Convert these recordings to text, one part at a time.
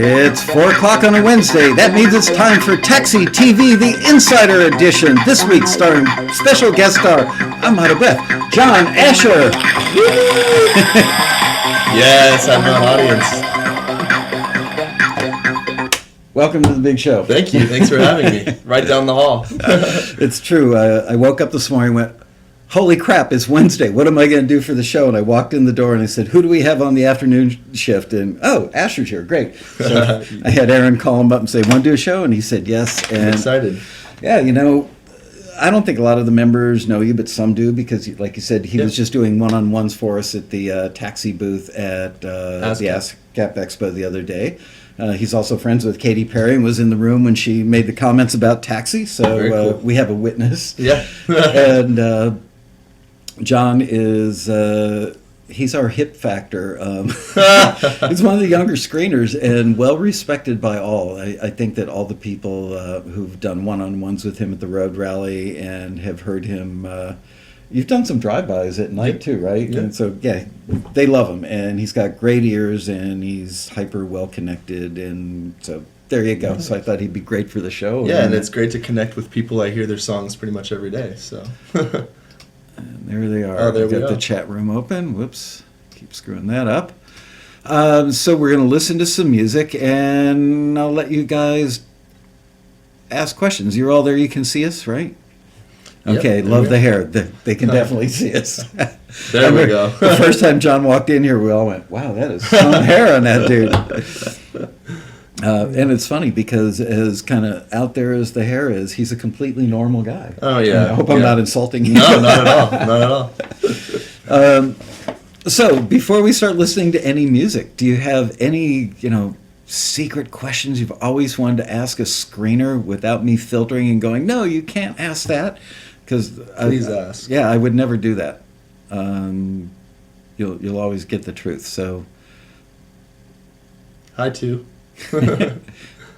It's 4 o'clock on a Wednesday. That means it's time for Taxi TV, the Insider Edition. This week starring special guest star, I'm out of breath, Jon Asher. Yes, I'm an audience. Welcome to the big show. Thank you. Thanks for having me. Right down the hall. It's true. I woke up this morning and went, holy crap, it's Wednesday. What am I going to do for the show? And I walked in the door and I said, who do we have on the afternoon shift? And, oh, Asher's here. Great. So I had Aaron call him up and say, want to do a show? And he said yes. And I'm excited. Yeah, you know, I don't think a lot of the members know you, but some do because, like you said, he was just doing one-on-ones for us at the taxi booth at the ASCAP Expo the other day. He's also friends with Katy Perry and was in the room when she made the comments about Taxi. So cool. We have a witness. Yeah. And Jon is, he's our hip factor. He's one of the younger screeners and well respected by all. I think that all the people who've done one-on-ones with him at the Road Rally and have heard him, you've done some drive-bys at night too, right? Yeah. And so, yeah, they love him. And he's got great ears and he's hyper well-connected. And so there you go. So I thought he'd be great for the show. Yeah, and it's great to connect with people. I hear their songs pretty much every day, so... And there they are. Oh, there we got go. The chat room open. Whoops. Keep screwing that up. So we're going to listen to some music, and I'll let you guys ask questions. You're all there. You can see us, right? Okay. Yep, love the hair. They can definitely see us. There we go. The first time Jon walked in here, we all went, wow, that is some hair on that dude. And it's funny because as kind of out there as the hair is, he's a completely normal guy. Oh, yeah. And I hope I'm not insulting you. No, not at all. Not at all. So before we start listening to any music, do you have any, secret questions you've always wanted to ask a screener without me filtering and going, no, you can't ask that? Because Please ask. Yeah, I would never do that. You'll always get the truth. So Hi, too.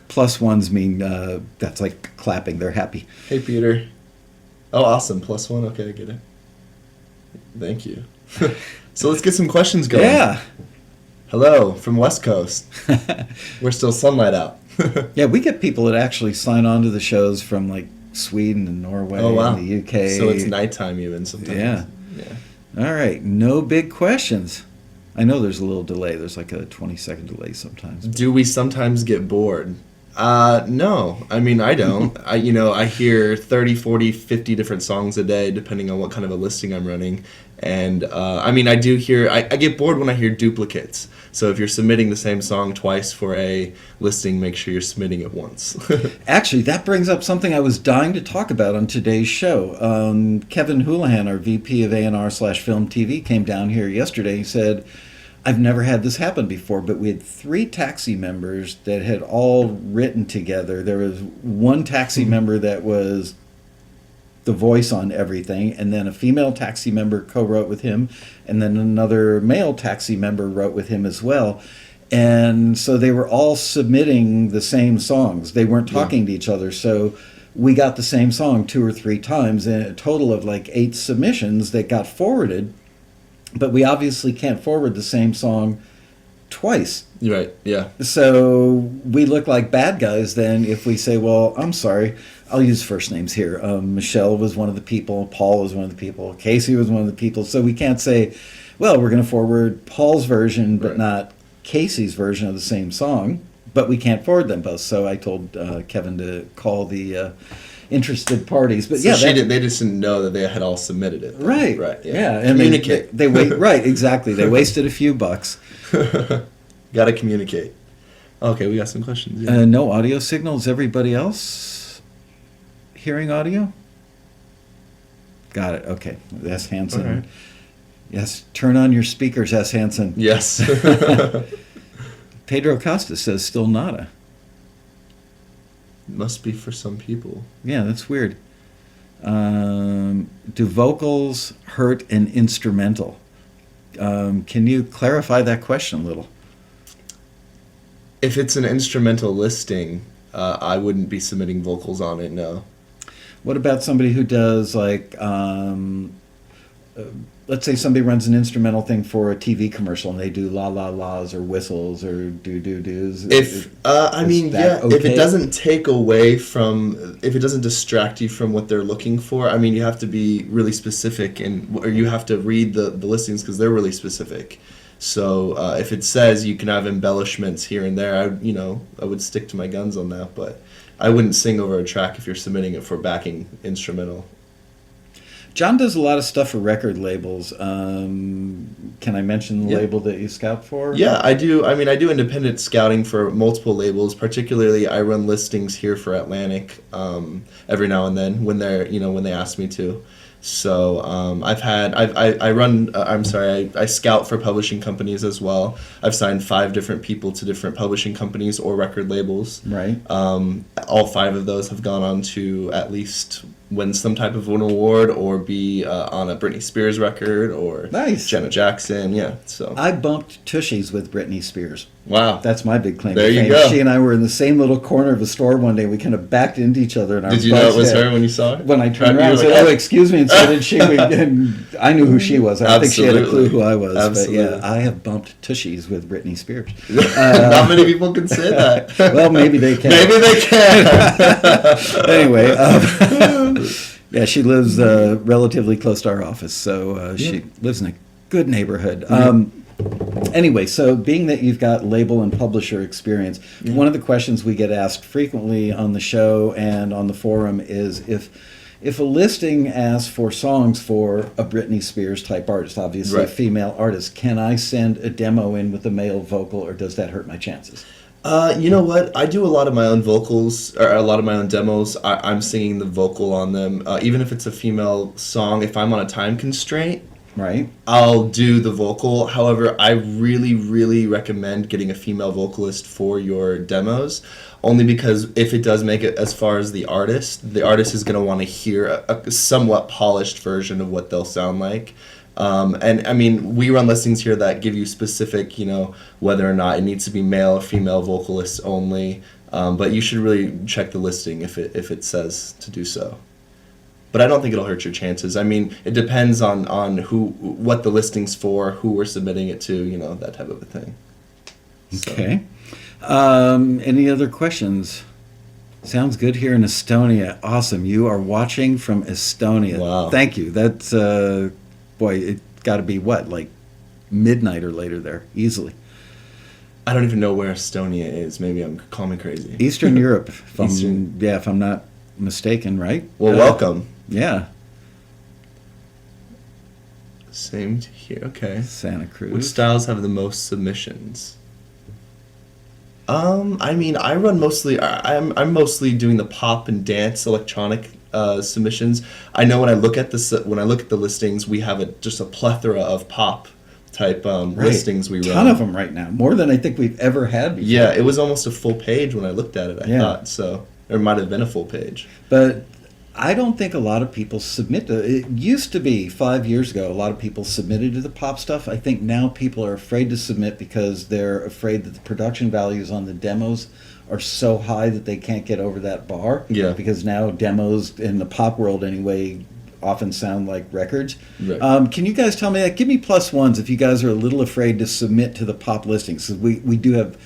plus ones mean that's like clapping. They're happy. Hey, Peter. Oh, awesome. +1. Okay, I get it. Thank you. So let's get some questions going. Yeah. Hello from West Coast. We're still sunlight out. Yeah, we get people that actually sign on to the shows from like Sweden and Norway and the UK. So it's nighttime even sometimes. Yeah. All right. No big questions. I know there's a little delay. There's like a 20-second delay sometimes. Do we sometimes get bored? No. I mean, I don't. I hear 30, 40, 50 different songs a day, depending on what kind of a listing I'm running. And, I do hear... I get bored when I hear duplicates. So if you're submitting the same song twice for a listing, make sure you're submitting it once. Actually, that brings up something I was dying to talk about on today's show. Kevin Houlihan, our VP of A&R/Film TV, came down here yesterday. He said, I've never had this happen before, but we had 3 taxi members that had all written together. There was one taxi member that was the voice on everything, and then a female taxi member co-wrote with him, and then another male taxi member wrote with him as well. And so they were all submitting the same songs. They weren't talking to each other, so we got the same song 2 or 3 times, and a total of like 8 submissions that got forwarded. But we obviously can't forward the same song twice. Right, yeah. So we look like bad guys then if we say, well, I'm sorry, I'll use first names here. Michelle was one of the people, Paul was one of the people, Casey was one of the people. So we can't say, well, we're going to forward Paul's version but not Casey's version of the same song. But we can't forward them both. So I told Kevin to call the... interested parties, but so they just didn't know that they had all submitted it. Right. Yeah. And communicate. They wait. Right. Exactly. They wasted a few bucks. Got to communicate. Okay, we got some questions. Yeah. No audio signals. Everybody else hearing audio? Got it. Okay. S. Hansen. Okay. Yes. Turn on your speakers, S. Hansen. Yes. Pedro Costa says still nada. Must be for some people. Yeah, that's weird. Do vocals hurt an instrumental? Can you clarify that question a little? If it's an instrumental listing, I wouldn't be submitting vocals on it, no. What about somebody who does like let's say somebody runs an instrumental thing for a TV commercial and they do la la la's or whistles or do do do's. If if it doesn't take away from, if it doesn't distract you from what they're looking for, I mean, you have to be really specific, or you have to read the listings because they're really specific. So if it says you can have embellishments here and there, I would stick to my guns on that, but I wouldn't sing over a track if you're submitting it for backing instrumental. John does a lot of stuff for record labels. Can I mention the label that you scout for? Yeah, I do. I mean, I do independent scouting for multiple labels. Particularly, I run listings here for Atlantic every now and then when when they ask me to. So I scout for publishing companies as well. I've signed 5 different people to different publishing companies or record labels. Right. All 5 of those have gone on to at least win some type of an award or be on a Britney Spears record or nice. Janet Jackson. Yeah. So I bumped tushies with Britney Spears. Wow. That's my big claim there to fame. You go. She and I were in the same little corner of a store one day. We kind of backed into each other. Did you know it was her when you saw her? When I turned around, I said, "Oh, excuse me," and so did she. And I knew who she was. I don't think she had a clue who I was. Absolutely. But yeah, I have bumped tushies with Britney Spears. Not many people can say that. Well, maybe they can. Maybe they can. Anyway, yeah, she lives relatively close to our office, so she lives in a good neighborhood. Anyway, so being that you've got label and publisher experience, one of the questions we get asked frequently on the show and on the forum is if a listing asks for songs for a Britney Spears type artist, obviously a female artist, can I send a demo in with a male vocal, or does that hurt my chances? You know what? I do a lot of my own vocals, or a lot of my own demos. I'm singing the vocal on them. Even if it's a female song, if I'm on a time constraint, right, I'll do the vocal. However, I really, really recommend getting a female vocalist for your demos, only because if it does make it as far as the artist is going to want to hear a somewhat polished version of what they'll sound like. And I mean, we run listings here that give you specific, whether or not it needs to be male or female vocalists only. But you should really check the listing if it says to do so. But I don't think it'll hurt your chances. I mean, it depends on what the listing's for, who we're submitting it to, that type of a thing. Okay. Any other questions? Sounds good here in Estonia. Awesome. You are watching from Estonia. Wow. Thank you. That's, boy, it got to be what, like midnight or later there, easily. I don't even know where Estonia is. Maybe I'm calling me crazy. Eastern Europe, if I'm not mistaken, right? Well, welcome. Yeah. Same here. Okay. Santa Cruz. Which styles have the most submissions? I mean, I run mostly. I'm mostly doing the pop and dance electronic submissions. I know when I look at the listings, we have just a plethora of pop type listings we run. A ton of them right now, more than I think we've ever had before. Yeah, it was almost a full page when I looked at it. I thought so. Or it might have been a full page. But I don't think a lot of people submit to it. Used to be 5 years ago, a lot of people submitted to the pop stuff. I think now people are afraid to submit because they're afraid that the production values on the demos are so high that they can't get over that bar. Yeah. Because now demos in the pop world anyway often sound like records. Right. Can you guys tell me that? Give me +1s if you guys are a little afraid to submit to the pop listings. Because we do have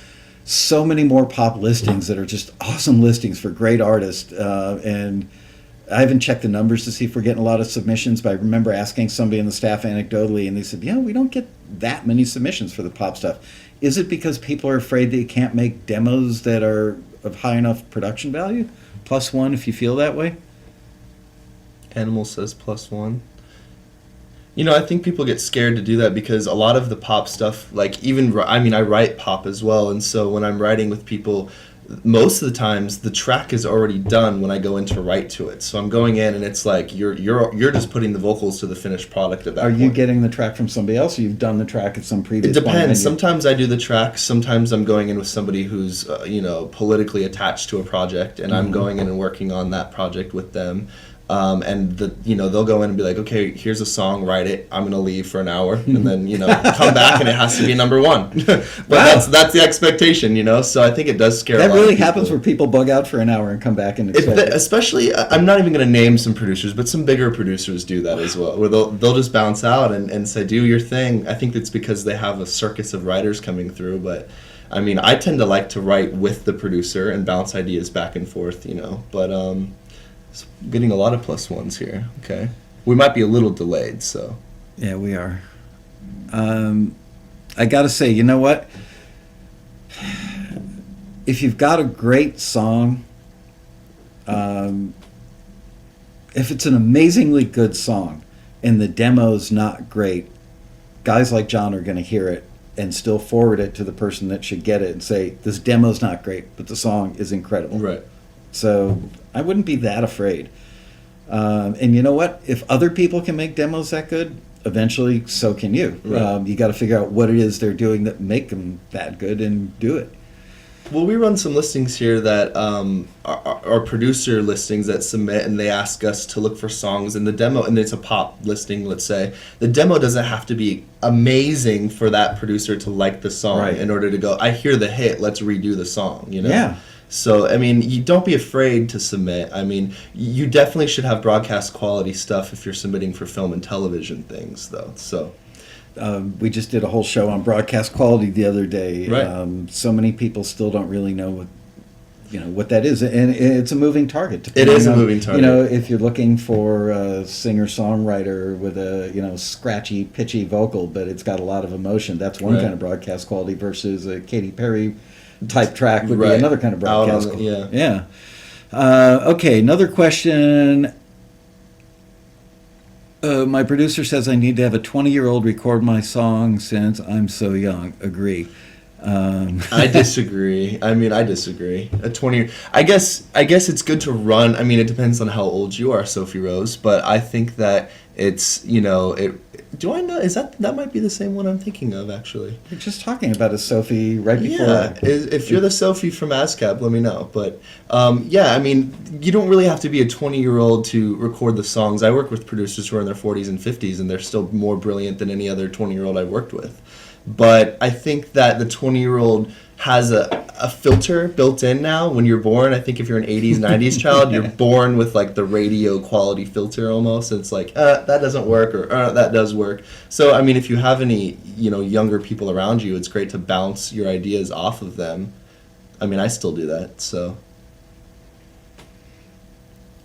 so many more pop listings that are just awesome listings for great artists. And I haven't checked the numbers to see if we're getting a lot of submissions, but I remember asking somebody in the staff anecdotally, and they said, we don't get that many submissions for the pop stuff. Is it because people are afraid that you can't make demos that are of high enough production value? +1 if you feel that way? Animal says +1. I think people get scared to do that because a lot of the pop stuff, I write pop as well, and so when I'm writing with people, most of the times the track is already done when I go in to write to it. So I'm going in and it's like you're just putting the vocals to the finished product at that point. Are you getting the track from somebody else, or you've done the track at some previous? It depends. Sometimes I do the track. Sometimes I'm going in with somebody who's politically attached to a project, and I'm going in and working on that project with them. And they'll go in and be like, okay, here's a song, write it. I'm gonna leave for an hour, and then come back and it has to be number one. But that's the expectation, So I think it does scare. That a lot really of people. happens where people bug out for an hour and come back and expect it. Especially, I'm not even gonna name some producers, but some bigger producers do that as well, where they'll just bounce out and say, do your thing. I think it's because they have a circus of writers coming through, but. I mean, I tend to like to write with the producer and bounce ideas back and forth, But getting a lot of +1s here. Okay, we might be a little delayed, so. Yeah, we are. I got to say, you know what? If you've got a great song, if it's an amazingly good song and the demo's not great, guys like Jon are going to hear it and still forward it to the person that should get it and say, this demo's not great, but the song is incredible. Right. So I wouldn't be that afraid. And you know what? If other people can make demos that good, eventually so can you. Right. You got to figure out what it is they're doing that make them that good and do it. Well, we run some listings here that are producer listings that submit, and they ask us to look for songs in the demo, and it's a pop listing, let's say. The demo doesn't have to be amazing for that producer to like the song in order to go, I hear the hit, let's redo the song, Yeah. So, I mean, you don't be afraid to submit. I mean, you definitely should have broadcast quality stuff if you're submitting for film and television things, though, so... We just did a whole show on broadcast quality the other day. Right. So many people still don't really know what that is, and it's a moving target. It is a moving target. If you're looking for a singer-songwriter with a scratchy, pitchy vocal, but it's got a lot of emotion, that's one kind of broadcast quality versus a Katy Perry type track would be another kind of broadcast quality. Yeah. Okay, another question. My producer says I need to have a 20-year-old record my song since I'm so young. Agree. I disagree. I disagree. A 20. I guess it's good to run. I mean, it depends on how old you are, Sophie Rose. But I think that it's Do I know? Is that might be the same one I'm thinking of, actually? We're just talking about a Sophie right before. Yeah, if you're the Sophie from ASCAP, let me know. But I mean, you don't really have to be a 20-year-old to record the songs. I work with producers who are in their 40s and 50s, and they're still more brilliant than any other 20-year-old I've worked with. But I think that the 20-year-old has a filter built in now when you're born. I think if you're an 80s, 90s child, you're born with like the radio quality filter almost. It's like, that doesn't work, or that does work. So, I mean, if you have any, younger people around you, it's great to bounce your ideas off of them. I mean, I still do that, so.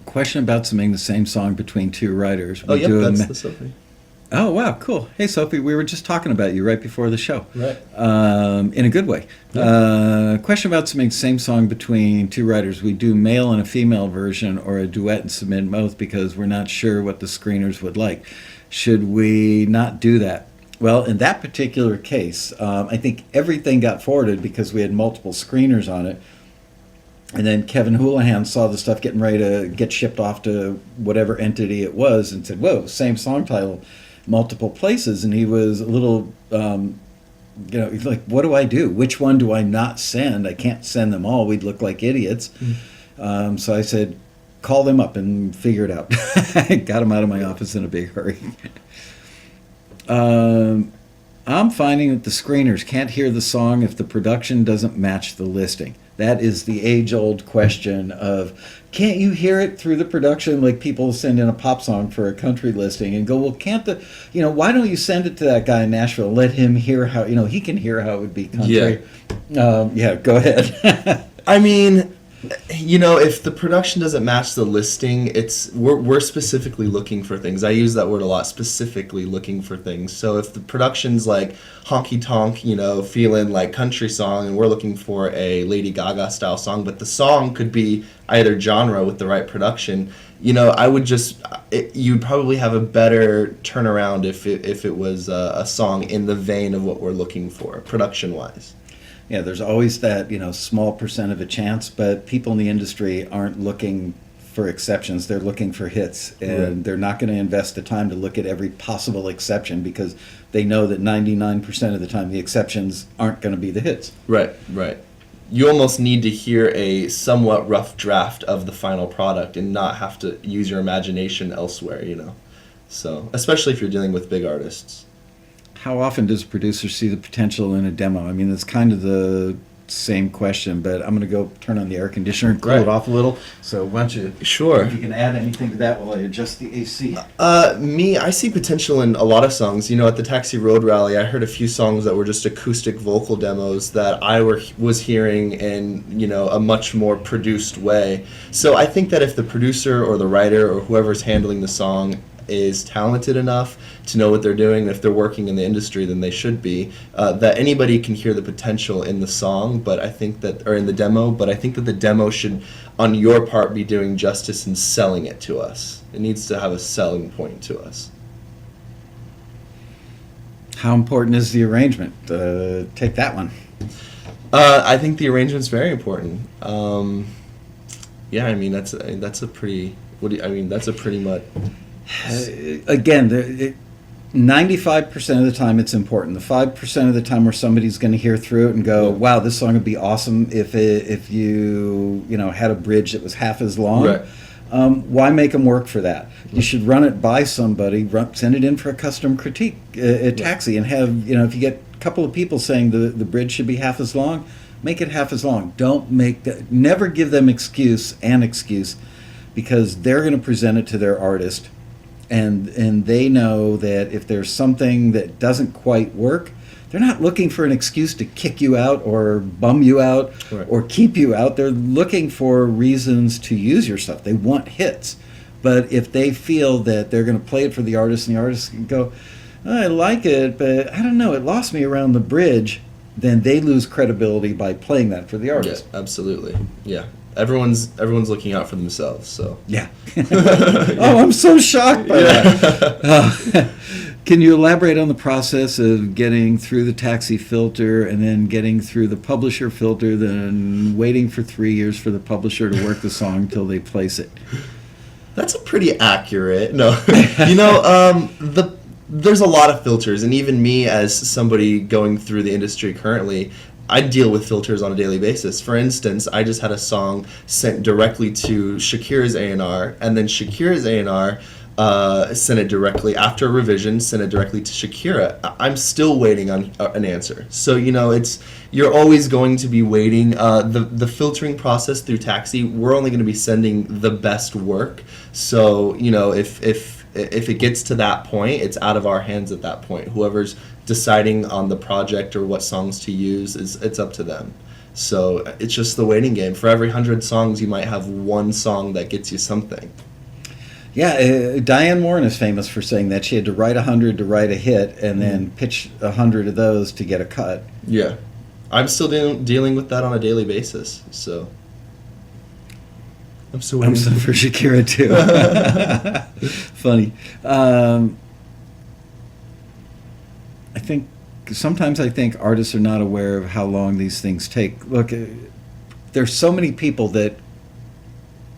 Question about submitting the same song between two writers. That's the Sophie. Oh, wow, cool. Hey, Sophie, we were just talking about you right before the show. Right. In a good way. Yeah. Question about submitting the same song between two writers. We do male and a female version or a duet and submit both because we're not sure what the screeners would like. Should we not do that? Well, in that particular case, I think everything got forwarded because we had multiple screeners on it. And then Kevin Houlihan saw the stuff getting ready to get shipped off to whatever entity it was and said, whoa, same song title, multiple places. And he was a little, he's like, what do I do? Which one do I not send? I can't send them all. We'd look like idiots. So I said, call them up and figure it out. I got him out of my office in a big hurry. I'm finding that the screeners can't hear the song if the production doesn't match the listing. That is the age-old question of, can't you hear it through the production? Like people send in a pop song for a country listing and go, well, can't why don't you send it to that guy in Nashville? Let him hear how, he can hear how it would be country. Yeah, go ahead. I mean, if the production doesn't match the listing, we're specifically looking for things. I use that word a lot, specifically looking for things. So if the production's like honky tonk, feeling like country song, and we're looking for a Lady Gaga style song, but the song could be either genre with the right production, I would you'd probably have a better turnaround if it was a song in the vein of what we're looking for, production wise. Yeah, there's always that, small percent of a chance, but people in the industry aren't looking for exceptions. They're looking for hits, and they're not going to invest the time to look at every possible exception because they know that 99% of the time the exceptions aren't going to be the hits. Right. you almost need to hear a somewhat rough draft of the final product and not have to use your imagination elsewhere, you know. So, especially if you're dealing with big artists. How often does a producer see the potential in a demo? I mean, it's kind of the same question, but I'm going to go turn on the air conditioner and cool it off a little. So why don't you, Sure. if you can add anything to that while I adjust the AC. I see potential in a lot of songs. You know, at the Taxi Road Rally, I heard a few songs that were just acoustic vocal demos that I was hearing in, you know, a much more produced way. So I think that if the producer or the writer or whoever's handling the song is talented enough to know what they're doing, if they're working in the industry, then they should be, that anybody can hear the potential in the song, but I think that, or in the demo, but I think that the demo should, on your part, be doing justice and selling it to us. It needs to have a selling point to us. How important is the arrangement? Take that one. I think the arrangement's very important. Yeah, I mean, that's a pretty, that's a pretty much... Again, 95% of the time it's important. The 5% of the time where somebody's going to hear through it and go, "Wow, this song would be awesome if you had a bridge that was half as long." Right. Why make them work for that? You should run it by somebody, send it in for a custom critique at Taxi, and have if you get a couple of people saying the bridge should be half as long, make it half as long. Don't make that. Never give them excuse, because they're going to present it to their artist. And they know that if there's something that doesn't quite work, they're not looking for an excuse to kick you out or bum you out or keep you out. They're looking for reasons to use your stuff. They want hits. But if they feel that they're going to play it for the artist and the artist can go, "I like it, but I don't know, it lost me around the bridge," then they lose credibility by playing that for the artist. Yeah, absolutely. Yeah. Everyone's looking out for themselves, so. Yeah. Oh, I'm so shocked by that. Can you elaborate on the process of getting through the Taxi filter and then getting through the publisher filter, then waiting for 3 years for the publisher to work the song until they place it? That's a pretty accurate. No, there's a lot of filters, and even me as somebody going through the industry currently, I deal with filters on a daily basis. For instance, I just had a song sent directly to Shakira's A&R, and then Shakira's A&R sent it directly, after a revision, sent it directly to Shakira. I'm still waiting on an answer. So, you're always going to be waiting. The filtering process through Taxi, we're only going to be sending the best work. So, if it gets to that point, it's out of our hands at that point. Whoever's deciding on the project or what songs to use, it's up to them. So it's just the waiting game. For every 100 songs, you might have one song that gets you something. Yeah, Diane Warren is famous for saying that she had to write 100 to write a hit, and then pitch 100 of those to get a cut. Yeah, I'm still dealing with that on a daily basis. So I'm still waiting. I'm still for Shakira too. Funny. Sometimes I think artists are not aware of how long these things take. Look, there's so many people that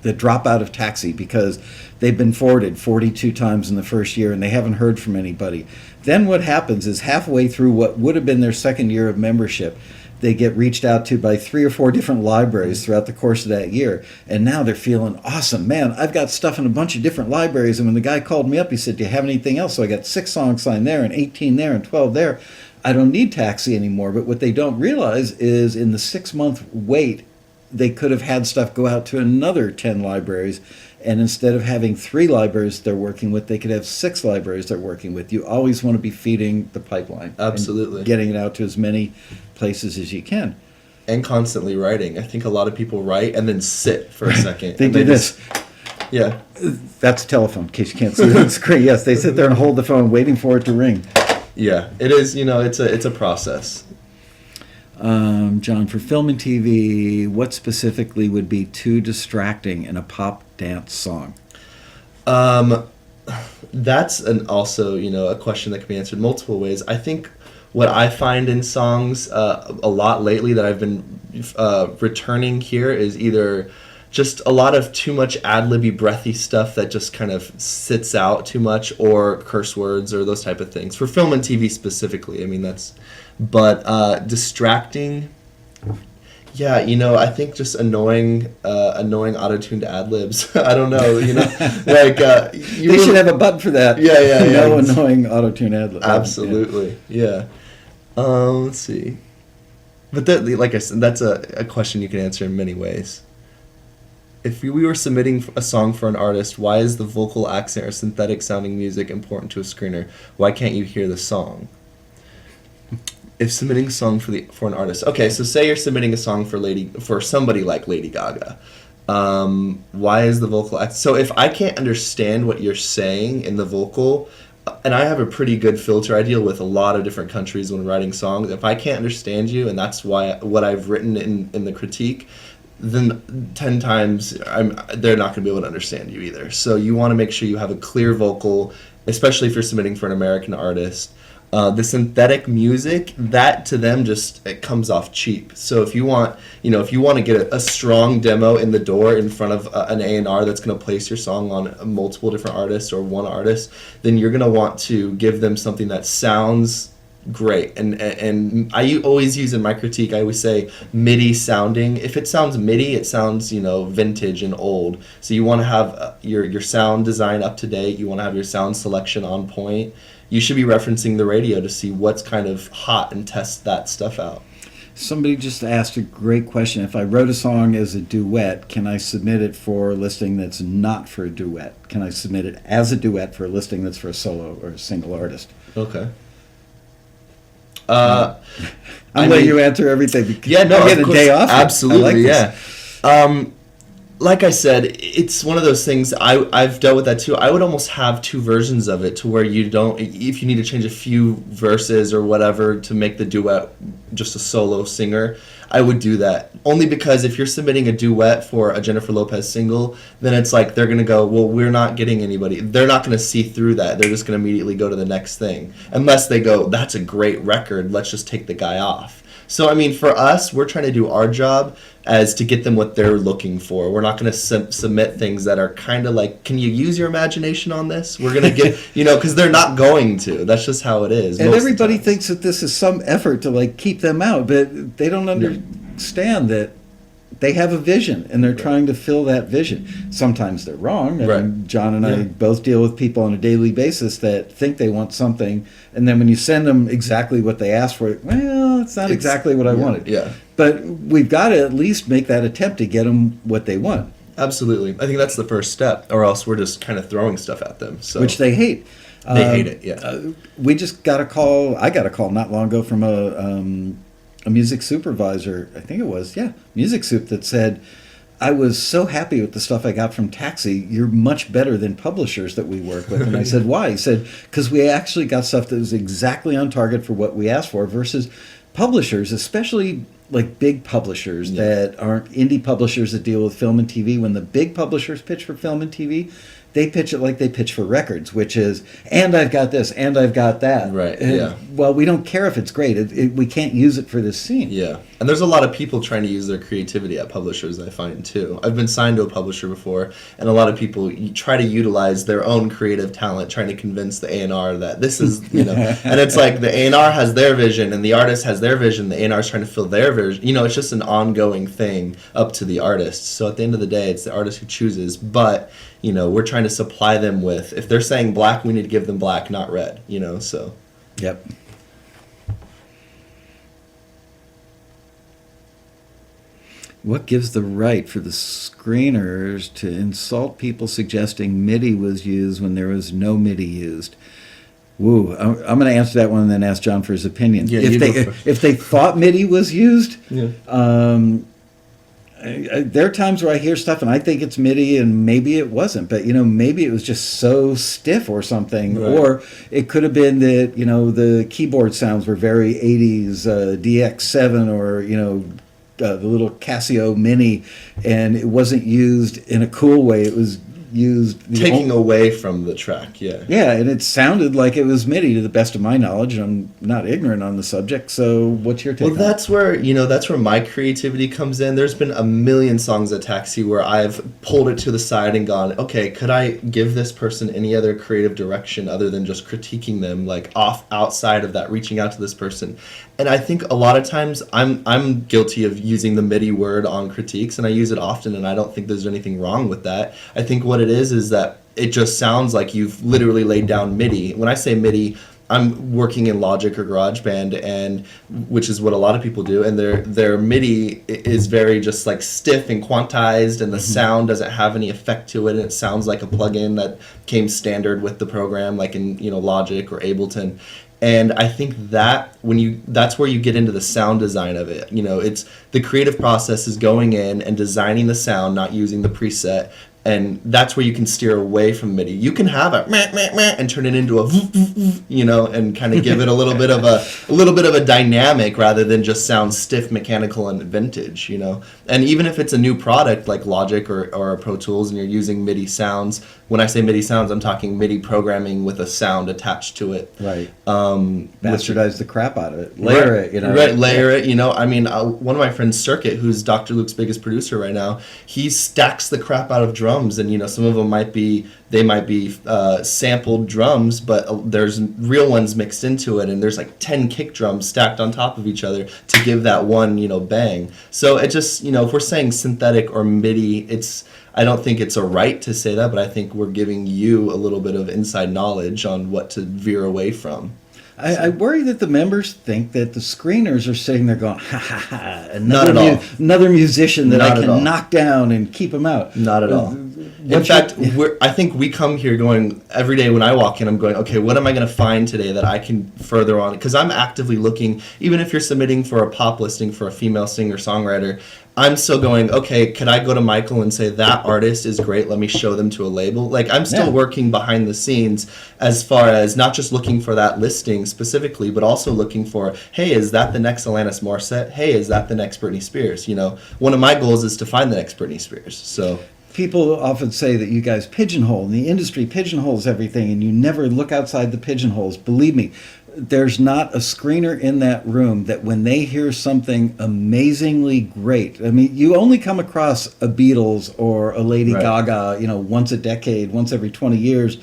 drop out of Taxi because they've been forwarded 42 times in the first year and they haven't heard from anybody. Then what happens is halfway through what would have been their second year of membership, they get reached out to by 3 or 4 different libraries throughout the course of that year. And now they're feeling awesome. Man, I've got stuff in a bunch of different libraries. And when the guy called me up, he said, "Do you have anything else?" So I got 6 songs signed there and 18 there and 12 there. I don't need Taxi anymore. But what they don't realize is in the 6-month wait, they could have had stuff go out to another 10 libraries. And instead of having 3 libraries they're working with, they could have 6 libraries they're working with. You always want to be feeding the pipeline. Absolutely. And getting it out to as many places as you can. And constantly writing. I think a lot of people write and then sit for a second. They do this. Yeah. That's a telephone, in case you can't see the screen. Yes, they sit there and hold the phone waiting for it to ring. Yeah, it is, it's a process. John, for film and TV, what specifically would be too distracting in a pop dance song? That's also, a question that can be answered multiple ways. I think what I find in songs a lot lately that I've been returning here is either just a lot of too much ad-libby, breathy stuff that just kind of sits out too much, or curse words or those type of things. For film and TV specifically, but distracting Yeah, I think just annoying auto-tuned ad-libs. I don't know, like They should have a button for that. Yeah. No annoying auto-tune ad lib. Absolutely, yeah. Let's see. But that, like I said, that's a question you can answer in many ways. If we were submitting a song for an artist, why is the vocal accent or synthetic sounding music important to a screener? Why can't you hear the song? If submitting a song for an artist, okay, so say you're submitting a song for somebody like Lady Gaga, why is the vocal accent? So if I can't understand what you're saying in the vocal, and I have a pretty good filter. I deal with a lot of different countries when writing songs. If I can't understand you, and that's why what I've written in the critique, then 10 times they're not going to be able to understand you either. So you want to make sure you have a clear vocal, especially if you're submitting for an American artist. The synthetic music, that to them it comes off cheap. So if you want to get a strong demo in the door in front of an A&R that's going to place your song on multiple different artists or one artist, then you're going to want to give them something that sounds great. And I always use in my critique, I always say MIDI sounding. If it sounds MIDI, it sounds vintage and old. So you want to have your sound design up to date. You want to have your sound selection on point. You should be referencing the radio to see what's kind of hot and test that stuff out. Somebody just asked a great question. If I wrote a song as a duet, can I submit it for a listing that's not for a duet? Can I submit it as a duet for a listing that's for a solo or a single artist? Okay. I'm letting you answer everything. Yeah, no, I get a day off. Absolutely, yeah. Like I said, it's one of those things. I've dealt with that too. I would almost have two versions of it to where you don't, if you need to change a few verses or whatever to make the duet just a solo singer, I would do that. Only because if you're submitting a duet for a Jennifer Lopez single, then it's like they're going to go, well, we're not getting anybody. They're not going to see through that. They're just going to immediately go to the next thing. Unless they go, that's a great record, let's just take the guy off. So, I mean, for us, we're trying to do our job as to get them what they're looking for. We're not going to submit things that are kind of like, can you use your imagination on this? We're going to get, because they're not going to. That's just how it is. And everybody thinks that this is some effort to, keep them out, but they don't understand that they have a vision, and they're trying to fill that vision. Sometimes they're wrong. And John and I both deal with people on a daily basis that think they want something, and then when you send them exactly what they asked for, well, it's not exactly what I wanted. Yeah. But we've got to at least make that attempt to get them what they want. Absolutely. I think that's the first step, or else we're just kind of throwing stuff at them. So. Which they hate. They hate it, yeah. We just got a call. I got a call not long ago from a music supervisor, I think it was, Music Soup, that said, I was so happy with the stuff I got from Taxi. You're much better than publishers that we work with. And I said, why? He said, because we actually got stuff that was exactly on target for what we asked for versus publishers, especially big publishers that aren't indie publishers that deal with film and TV. When the big publishers pitch for film and TV, they pitch it like they pitch for records, which is, and I've got this, and I've got that. Right, and, well, we don't care if it's great. We can't use it for this scene. Yeah. And there's a lot of people trying to use their creativity at publishers, I find, too. I've been signed to a publisher before, and a lot of people try to utilize their own creative talent, trying to convince the A&R that this is, and it's like the A&R has their vision, and the artist has their vision, the A&R is trying to fill their vision. It's just an ongoing thing up to the artist. So at the end of the day, it's the artist who chooses, but we're trying to supply them with, if they're saying black, we need to give them black, not red, so. Yep. What gives the right for the screeners to insult people suggesting MIDI was used when there was no MIDI used? Woo, I'm going to answer that one and then ask John for his opinion. Yeah, if they thought MIDI was used, there are times where I hear stuff and I think it's MIDI and maybe it wasn't, but maybe it was just so stiff or something, right. Or it could have been that the keyboard sounds were very 80s DX7 or the little Casio Mini, and it wasn't used in a cool way. It was used taking away from the track. Yeah. Yeah, and it sounded like it was MIDI to the best of my knowledge. I'm not ignorant on the subject, so what's your take? Well, that's where my creativity comes in. There's been a million songs at Taxi where I've pulled it to the side and gone, okay, could I give this person any other creative direction other than just critiquing them, like outside of that, reaching out to this person? And I think a lot of times I'm guilty of using the MIDI word on critiques, and I use it often, and I don't think there's anything wrong with that. I think what it is that it just sounds like you've literally laid down MIDI. When I say MIDI, I'm working in Logic or GarageBand, and which is what a lot of people do, and their MIDI is very just like stiff and quantized, and the sound doesn't have any effect to it, and it sounds like a plugin that came standard with the program, like in Logic or Ableton. And I think that that's where you get into the sound design of it. It's the creative process is going in and designing the sound, not using the preset. And that's where you can steer away from MIDI. You can have a meh, meh, meh, and turn it into a and kind of give it a little bit of a dynamic rather than just sound stiff, mechanical, and vintage. And even if it's a new product like Logic or Pro Tools, and you're using MIDI sounds. When I say MIDI sounds, I'm talking MIDI programming with a sound attached to it. Right. Bastardize the crap out of it. Layer it. Right. Layer it. I mean, one of my friends, Circuit, who's Dr. Luke's biggest producer right now, he stacks the crap out of drums. And some of them might be sampled drums, but there's real ones mixed into it, and there's like 10 kick drums stacked on top of each other to give that one bang. So it just if we're saying synthetic or MIDI, I don't think it's a right to say that, but I think we're giving you a little bit of inside knowledge on what to veer away from. I worry that the members think that the screeners are sitting there going, ha ha ha, another musician that I can knock down and keep him out. Not at all. In fact, I think we come here going, every day when I walk in, I'm going, okay, what am I going to find today that I can further on? Because I'm actively looking, even if you're submitting for a pop listing for a female singer-songwriter, I'm still going, okay, could I go to Michael and say, that artist is great, let me show them to a label? Like, I'm still working behind the scenes as far as not just looking for that listing specifically, but also looking for, hey, is that the next Alanis Morissette? Hey, is that the next Britney Spears? One of my goals is to find the next Britney Spears, so... People often say that you guys pigeonhole, and the industry pigeonholes everything, and you never look outside the pigeonholes. Believe me, there's not a screener in that room that when they hear something amazingly great, I mean, you only come across a Beatles or a Lady Gaga, once a decade, once every 20 years.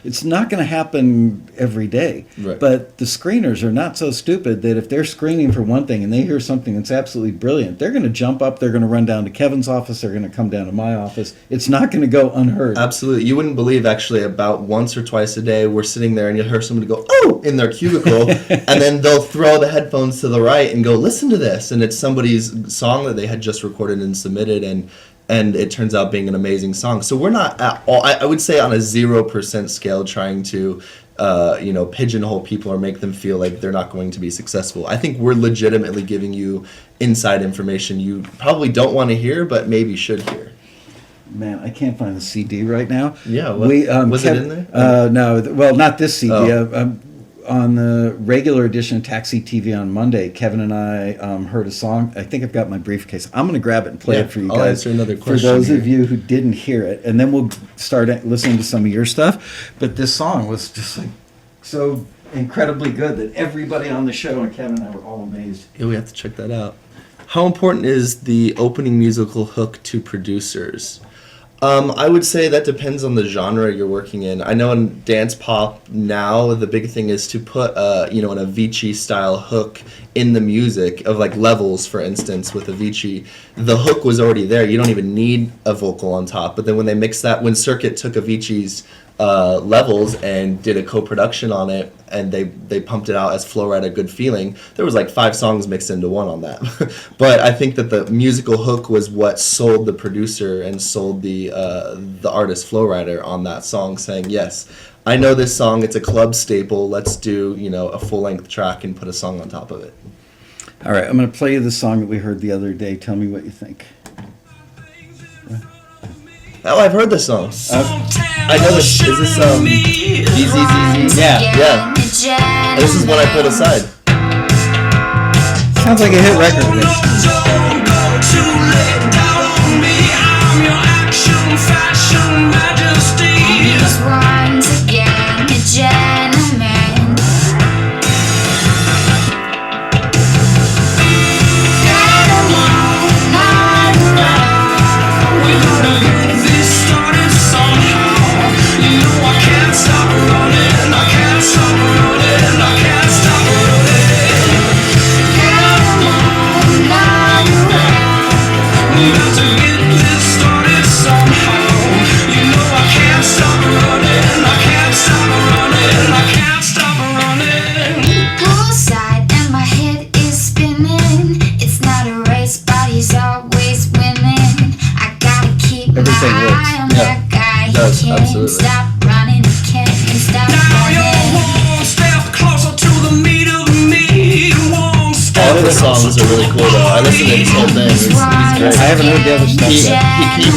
It's not going to happen every day. Right. But the screeners are not so stupid that if they're screening for one thing and they hear something that's absolutely brilliant, they're going to jump up, they're going to run down to Kevin's office, they're going to come down to my office. It's not going to go unheard. Absolutely. You wouldn't believe, actually, about once or twice a day, we're sitting there and you'll hear somebody go, oh, in their cubicle, and then they'll throw the headphones to the right and go, listen to this. And it's somebody's song that they had just recorded and submitted, and it turns out being an amazing song. So we're not at all, I would say on a 0% scale, trying to, pigeonhole people or make them feel like they're not going to be successful. I think we're legitimately giving you inside information you probably don't want to hear, but maybe should hear. Man, I can't find the CD right now. Yeah, was it in there? No, well, not this CD. Oh. On the regular edition of Taxi TV on Monday, Kevin and I heard a song. I think I've got my briefcase. I'm going to grab it and play it for you guys. I'll answer another question. For those of you who didn't hear it, and then we'll start listening to some of your stuff. But this song was just like so incredibly good that everybody on the show and Kevin and I were all amazed. Yeah, we have to check that out. How important is the opening musical hook to producers? I would say that depends on the genre you're working in. I know in dance pop now, the big thing is to put, an Avicii style hook in the music of like Levels, for instance, with Avicii. The hook was already there. You don't even need a vocal on top. But then when they mixed that, when Circuit took Avicii's Levels and did a co-production on it, and they pumped it out as Flow Rida Good Feeling, there was like 5 songs mixed into one on that. But I think that the musical hook was what sold the producer and sold the artist Flow Rida on that song, saying, yes, I know this song, it's a club staple, let's do a full-length track and put a song on top of it. All right, I'm going to play you the song that we heard the other day. Tell me what you think. Oh, I've heard this song. I know this. Is this DZZZ? Yeah. This is one I pulled aside. Sounds like a hit record. thing works. Yeah, it does, absolutely. All of the songs are really cool though. I listened to his whole thing. He's great. I haven't heard the other stuff yet.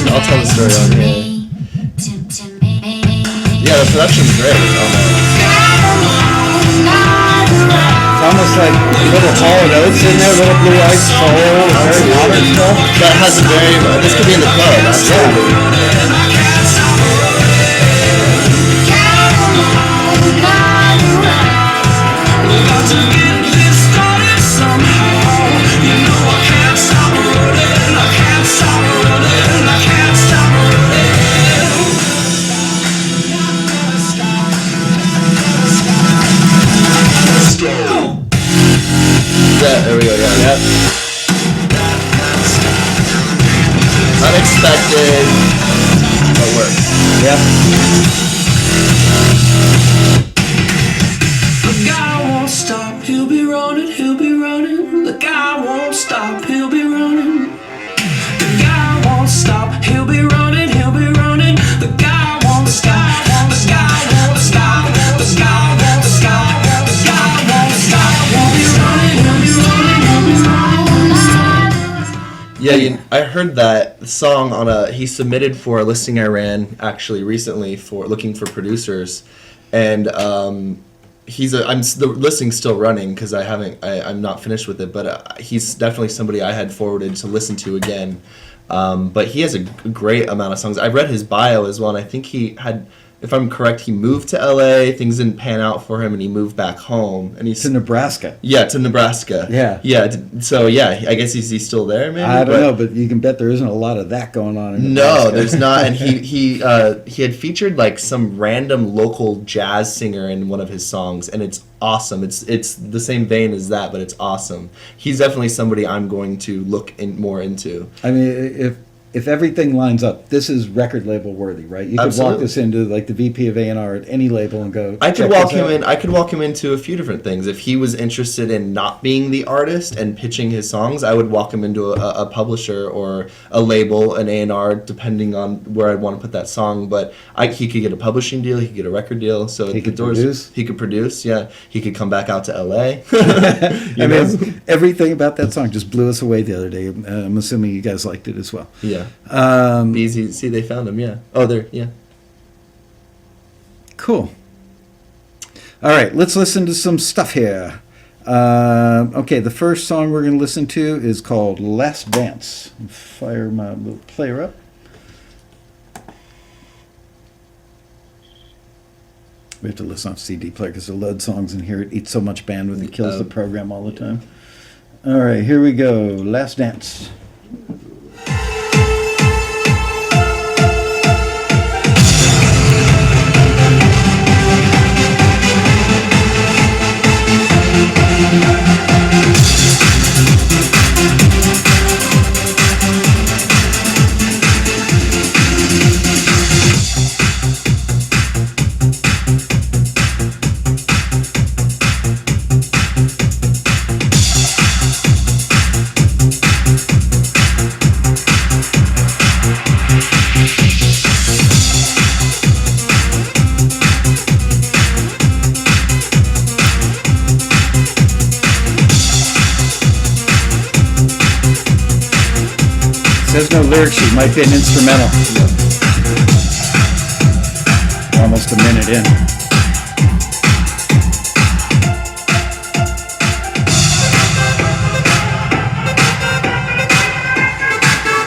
I'll tell the story on here. Yeah, the production's great on that. It's almost like little Hall & Oates in there, little Blue Eyed Soul, very modern stuff. That has a very, this could be in the club, absolutely. Yeah, there we go, yeah. Yep. Unexpected, but works. Yep. The guy won't stop, he'll be running, he'll be running. The guy won't stop, he'll be running. The guy won't stop, he'll be running, he'll be running. The guy won't stop, the guy won't stop, the guy won't stop, the guy won't stop. He'll be running, he'll be running, he'll be running. Yeah, I heard that song on he submitted for a listing I ran actually recently for looking for producers, and the listing's still running because I'm not finished with it, but he's definitely somebody I had forwarded to listen to again. But he has a great amount of songs. I read his bio as well, and I think he had, if I'm correct, he moved to LA. Things didn't pan out for him, and he moved back home. And he's To Nebraska. Yeah, to Nebraska. Yeah. Yeah. So yeah, I guess he's still there. Maybe I don't know, but you can bet there isn't a lot of that going on in Nebraska. No, there's not. And he had featured like some random local jazz singer in one of his songs, and it's awesome. It's the same vein as that, but it's awesome. He's definitely somebody I'm going to look more into. I mean, if everything lines up, this is record label worthy, right? You could Absolutely. walk this into like the VP of A&R at any label and go. I could check walk this him out. in. I could walk him into a few different things. If he was interested in not being the artist and pitching his songs, I would walk him into a publisher or a label, an A&R, depending on where I'd want to put that song. But he could get a publishing deal. He could get a record deal. So He could produce. He could produce. Yeah, he could come back out to LA. I mean, everything about that song just blew us away the other day. I'm assuming you guys liked it as well. Yeah. Easy. See, they found him. Yeah. Oh, there. Yeah. Cool. All right, let's listen to some stuff here. Okay, the first song we're going to listen to is called Last Dance. Fire my little player up. We have to listen off CD player because the load songs in here, it eats so much bandwidth, it kills the program all the time. All right, here we go. Last Dance. There's no lyric sheet, might be an instrumental. We're almost a minute in.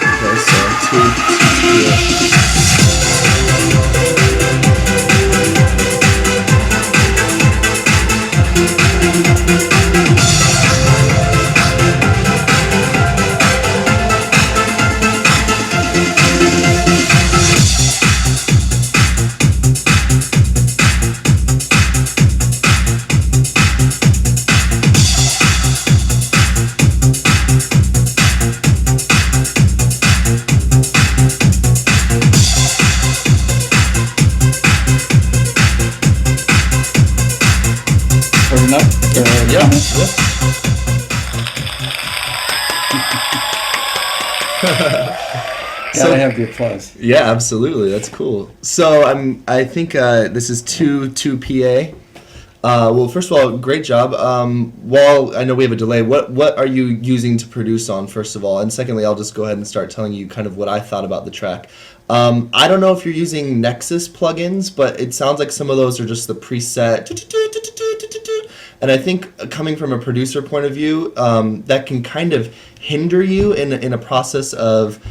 Okay, so two. Gotta have the applause. Yeah, absolutely. That's cool. So I think this is two PA. Well, first of all, great job. While I know we have a delay, what are you using to produce on, first of all? And secondly, I'll just go ahead and start telling you kind of what I thought about the track. I don't know if you're using Nexus plugins, but it sounds like some of those are just the preset. And I think coming from a producer point of view, that can kind of hinder you in a process of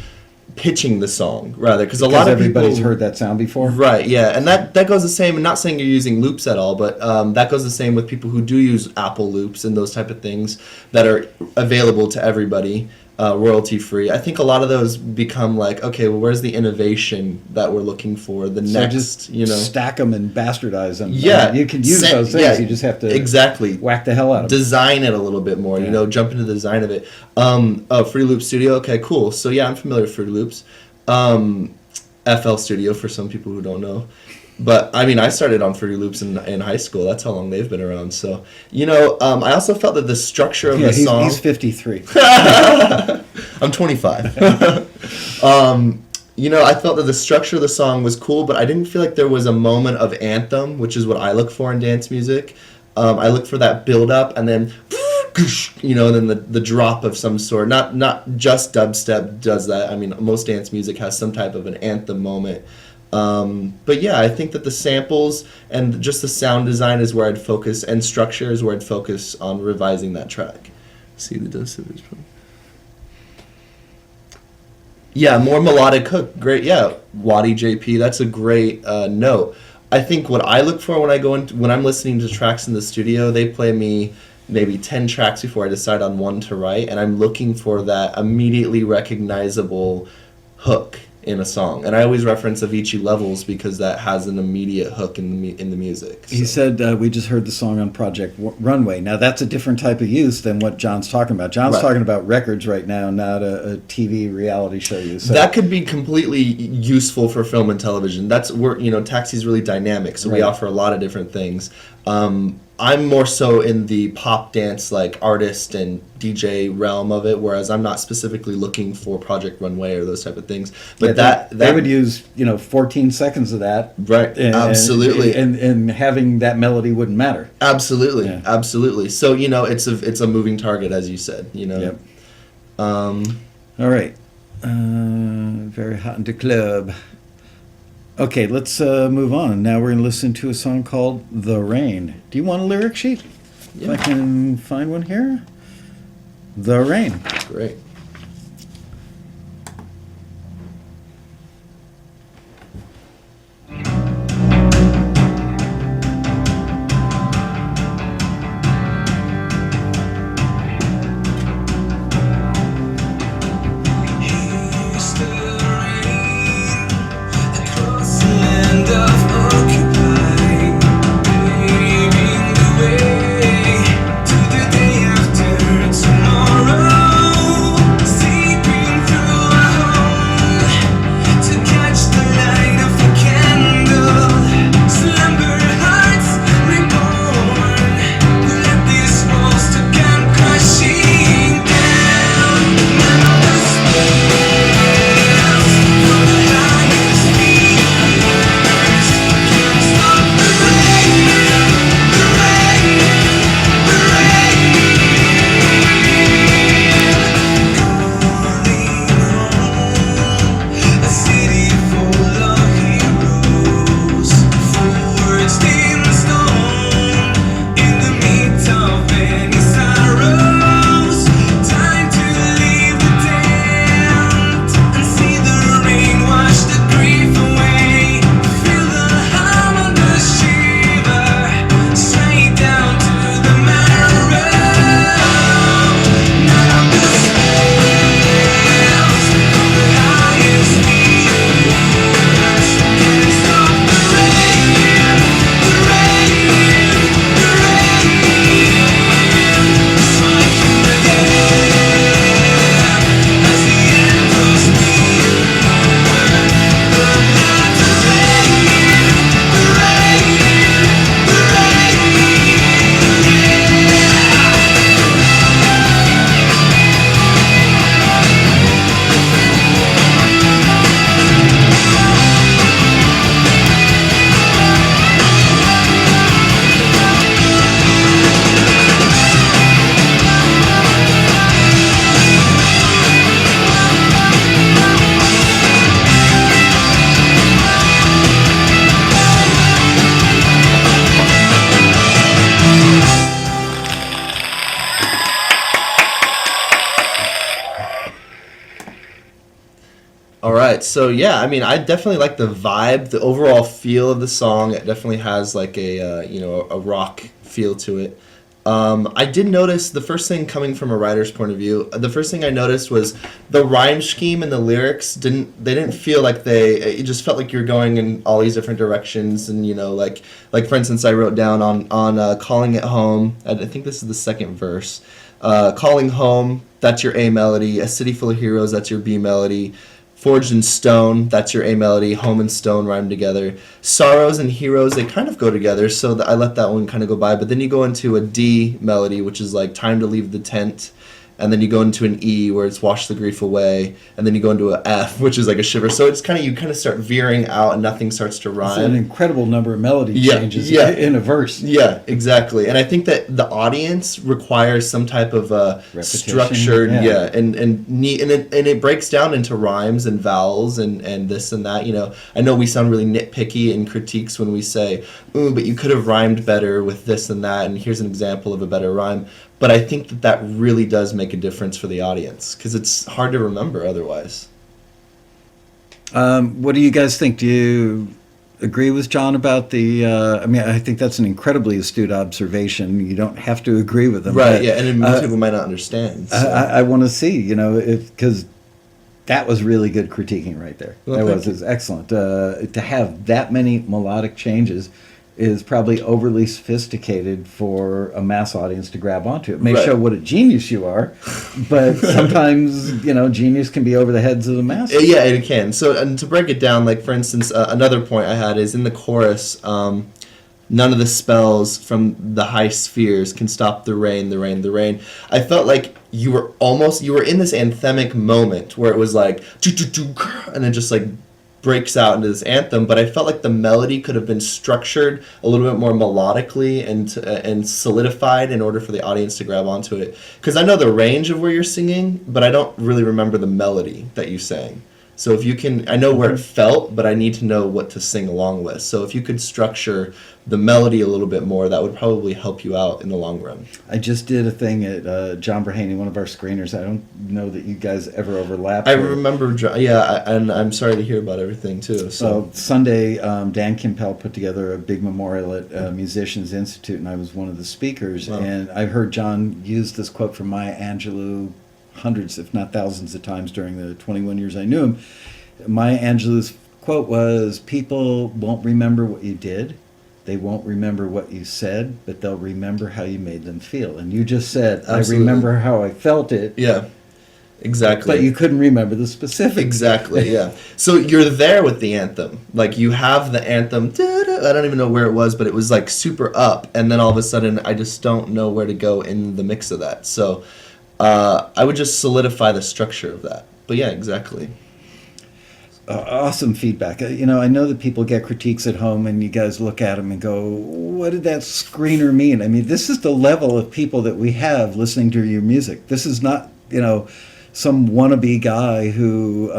pitching the song, rather, because a lot of everybody's people heard that sound before. Right, yeah, and that goes the same. I'm not saying you're using loops at all, but that goes the same with people who do use Apple loops and those type of things that are available to everybody, royalty free. I think a lot of those become like, okay, well, where's the innovation that we're looking for? The So next, just stack them and bastardize them. Yeah, You can use those things. yeah, You just have to exactly whack the hell out of them. design it a little bit more. Yeah. Jump into the design of it. Fruity Loop Studio. Okay, cool. So yeah, I'm familiar with Fruity Loops. FL Studio for some people who don't know. But I mean, I started on Fruity Loops in high school. That's how long they've been around. So, I also felt that the structure of the song. He's 53. I'm 25. I felt that the structure of the song was cool, but I didn't feel like there was a moment of anthem, which is what I look for in dance music. I look for that build up and then, and then the drop of some sort. Not just dubstep does that. I mean, most dance music has some type of an anthem moment. But yeah, I think that the samples and just the sound design is where I'd focus, and structure is where I'd focus on revising that track. See the dosage. Yeah, more melodic hook. Great, yeah. Waddy JP, that's a great note. I think what I look for when I'm listening to tracks in the studio, they play me maybe 10 tracks before I decide on one to write, and I'm looking for that immediately recognizable hook in a song. And I always reference Avicii Levels because that has an immediate hook in the music. He said, we just heard the song on Project Runway. Now, that's a different type of use than what John's talking about. John's talking about records right now, not a TV reality show use. So. That could be completely useful for film and television. Taxi's really dynamic, so we offer a lot of different things. I'm more so in the pop dance, like artist and DJ realm of it, whereas I'm not specifically looking for Project Runway or those type of things. But they would use 14 seconds of that, right? Absolutely, and having that melody wouldn't matter. Absolutely, absolutely. So it's a moving target, as you said. Yep. All right. Very hot in the club. Okay, let's move on. Now we're going to listen to a song called The Rain. Do you want a lyric sheet? Yeah. If I can find one here. The Rain. Great. All right, so yeah, I mean, I definitely like the vibe, the overall feel of the song. It definitely has like a rock feel to it. I did notice the first thing coming from a writer's point of view. The first thing I noticed was the rhyme scheme and the lyrics didn't feel like it just felt like you're going in all these different directions. And like for instance, I wrote down on calling it home. I think this is the second verse. Calling home, that's your A melody. A city full of heroes, that's your B melody. Forged in stone, that's your A melody. Home and stone rhyme together. Sorrows and heroes, they kind of go together, so I let that one kind of go by. But then you go into a D melody, which is like time to leave the tent. And then you go into an E where it's wash the grief away. And then you go into an F, which is like a shiver. So it's you kind of start veering out and nothing starts to rhyme. It's an incredible number of melody changes in a verse. Yeah, exactly. And I think that the audience requires some type of structured, and it breaks down into rhymes and vowels and this and that. I know we sound really nitpicky in critiques when we say, "Ooh, but you could have rhymed better with this and that," and here's an example of a better rhyme. But I think that really does make a difference for the audience because it's hard to remember otherwise. What do you guys think? Do you agree with John about the... I think that's an incredibly astute observation. You don't have to agree with him. Right, yeah, and most people might not understand. So. I want to see, because that was really good critiquing right there. Well, it was excellent. To have that many melodic changes is probably overly sophisticated for a mass audience to grab onto. It may show what a genius you are, but sometimes, genius can be over the heads of the masses. Yeah, it can. So, and to break it down, like, for instance, another point I had is in the chorus, none of the spells from the high spheres can stop the rain, the rain, the rain. I felt like you were in this anthemic moment where it was like, and then just like breaks out into this anthem, but I felt like the melody could have been structured a little bit more melodically and solidified in order for the audience to grab onto it. Because I know the range of where you're singing, but I don't really remember the melody that you sang. So if you can, I know where it felt, but I need to know what to sing along with. So if you could structure the melody a little bit more, that would probably help you out in the long run. I just did a thing at John Brahaney, one of our screeners. I don't know that you guys ever overlapped. I remember, and I'm sorry to hear about everything too. So Sunday, Dan Kimpel put together a big memorial at Musicians Institute, and I was one of the speakers. Wow. And I heard John use this quote from Maya Angelou hundreds, if not thousands of times during the 21 years I knew him. Maya Angelou's quote was, "People won't remember what you did. They won't remember what you said, but they'll remember how you made them feel." And you just said, Absolutely. "I remember how I felt it." Yeah, exactly. But you couldn't remember the specifics. Exactly, yeah. So you're there with the anthem. Like, you have the anthem, I don't even know where it was, but it was like super up. And then all of a sudden, I just don't know where to go in the mix of that. So I would just solidify the structure of that. But yeah, exactly. Awesome feedback. I know that people get critiques at home and you guys look at them and go, what did that screener mean? I mean, this is the level of people that we have listening to your music. This is not, some wannabe guy who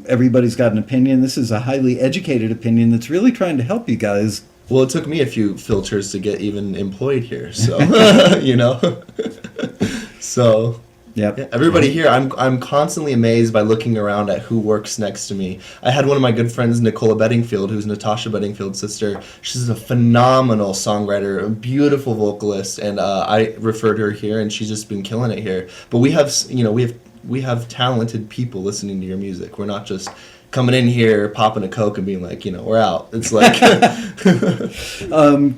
everybody's got an opinion. This is a highly educated opinion that's really trying to help you guys. Well, it took me a few filters to get even employed here, so, So... Yep. Yeah, everybody here, I'm constantly amazed by looking around at who works next to me. I had one of my good friends, Nicola Bedingfield, who's Natasha Bedingfield's sister. She's a phenomenal songwriter, a beautiful vocalist, and I referred her here, and she's just been killing it here. But we have talented people listening to your music. We're not just coming in here, popping a Coke and being like, we're out. It's like...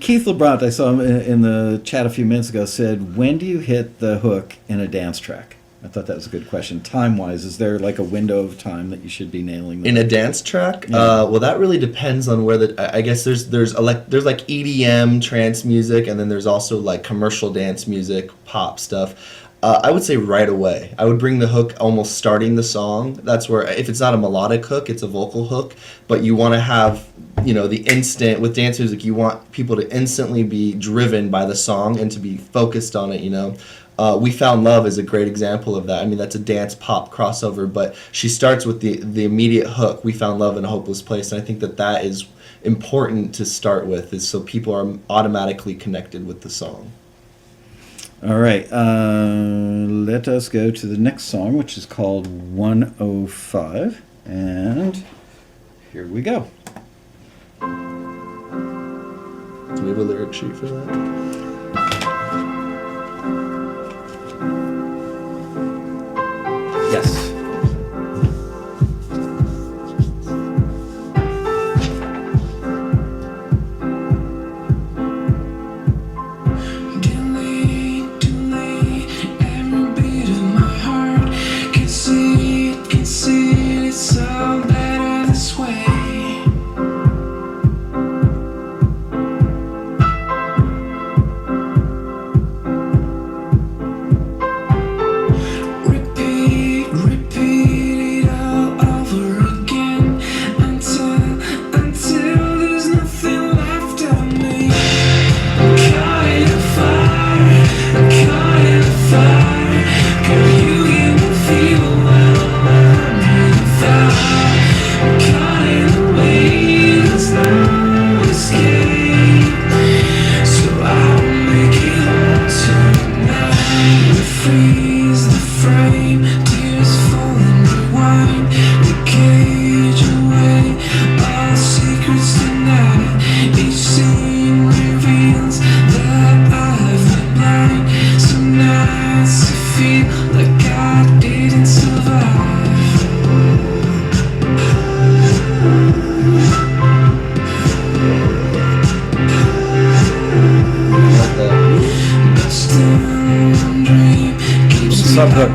Keith LeBrant, I saw him in the chat a few minutes ago, said, when do you hit the hook in a dance track? I thought that was a good question. Time-wise, is there like a window of time that you should be nailing? In a dance track? Yeah. Well, that really depends on where I guess there's like EDM, trance music, and then there's also like commercial dance music, pop stuff. I would say right away. I would bring the hook almost starting the song. That's where, if it's not a melodic hook, it's a vocal hook. But you want to have, the instant, with dance music, you want people to instantly be driven by the song and to be focused on it, We Found Love is a great example of that. I mean, that's a dance pop crossover, but she starts with the immediate hook, We Found Love in a Hopeless Place. And I think that is important to start with, is so people are automatically connected with the song. All right, let us go to the next song, which is called 105. And here we go. Do we have a lyric sheet for that? Yes. Subhook.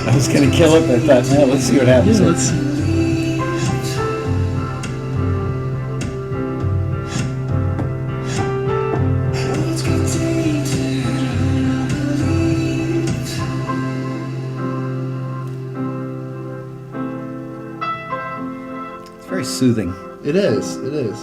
I was going to kill it, but I thought, man, let's see what happens. Yeah, let's. It's very soothing. It is. It is.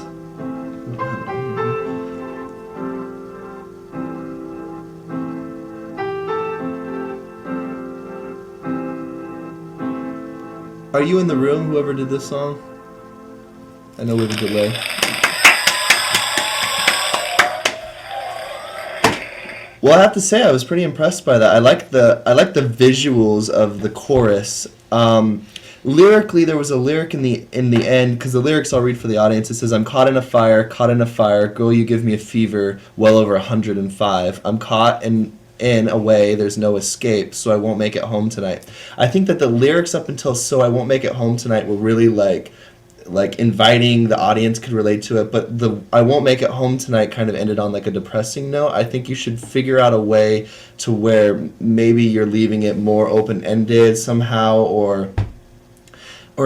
Are you in the room, whoever did this song? I know we have a delay. Well, I have to say I was pretty impressed by that. I like the visuals of the chorus. Lyrically, there was a lyric in the end, because the lyrics I'll read for the audience. It says, "I'm caught in a fire, girl, you give me a fever, well over 105. I'm caught in a way, there's no escape, so I won't make it home tonight." I think that the lyrics up until "so I won't make it home tonight" were really like inviting, the audience could relate to it, but the "I won't make it home tonight" kind of ended on like a depressing note. I think you should figure out a way to where maybe you're leaving it more open-ended somehow, or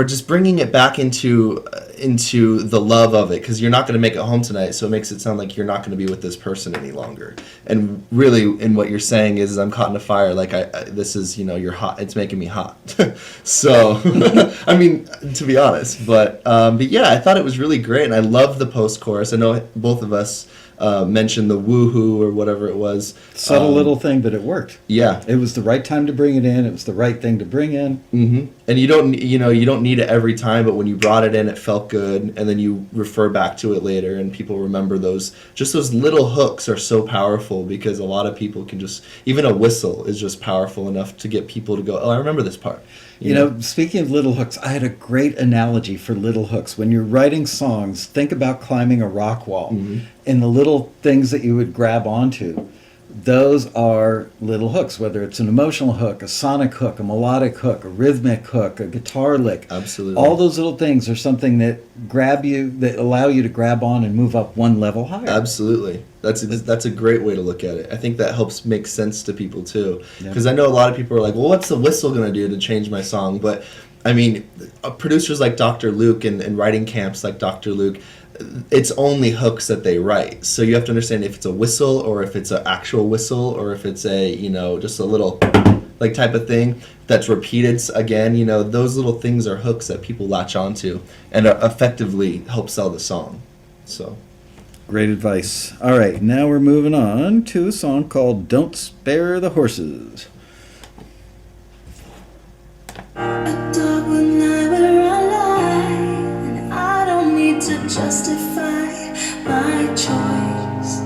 just bringing it back into the love of it, because you're not going to make it home tonight, so it makes it sound like you're not going to be with this person any longer. And really, in what you're saying is I'm caught in a fire, like this is, you're hot, it's making me hot. So, I mean, to be honest, but yeah, I thought it was really great, and I love the post-chorus. I know both of us mention the woohoo or whatever it was. Subtle little thing, but it worked. Yeah. It was the right time to bring it in. It was the right thing to bring in. Mm-hmm. And you don't need it every time, but when you brought it in, it felt good, and then you refer back to it later, and people remember those little hooks are so powerful, because a lot of people can just, even a whistle is just powerful enough to get people to go, oh, I remember this part. You know, speaking of little hooks, I had a great analogy for little hooks. When you're writing songs, think about climbing a rock wall, and the little things that you would grab onto. Those are little hooks, whether it's an emotional hook, a sonic hook, a melodic hook, a rhythmic hook, a guitar lick. Absolutely. All those little things are something that that allow you to grab on and move up one level higher. Absolutely. That's a great way to look at it. I think that helps make sense to people too. Yeah. Because I know a lot of people are like, well, what's the whistle going to do to change my song? But, I mean, producers like Dr. Luke and writing camps like Dr. Luke, it's only hooks that they write. So you have to understand if it's a whistle, or if it's an actual whistle, or if it's a, just a little like type of thing that's repeated again. Those little things are hooks that people latch onto and effectively help sell the song. So Great advice. All right, now we're moving on to a song called Don't Spare the Horses. A dog will never alive, and I don't need to justify my choice.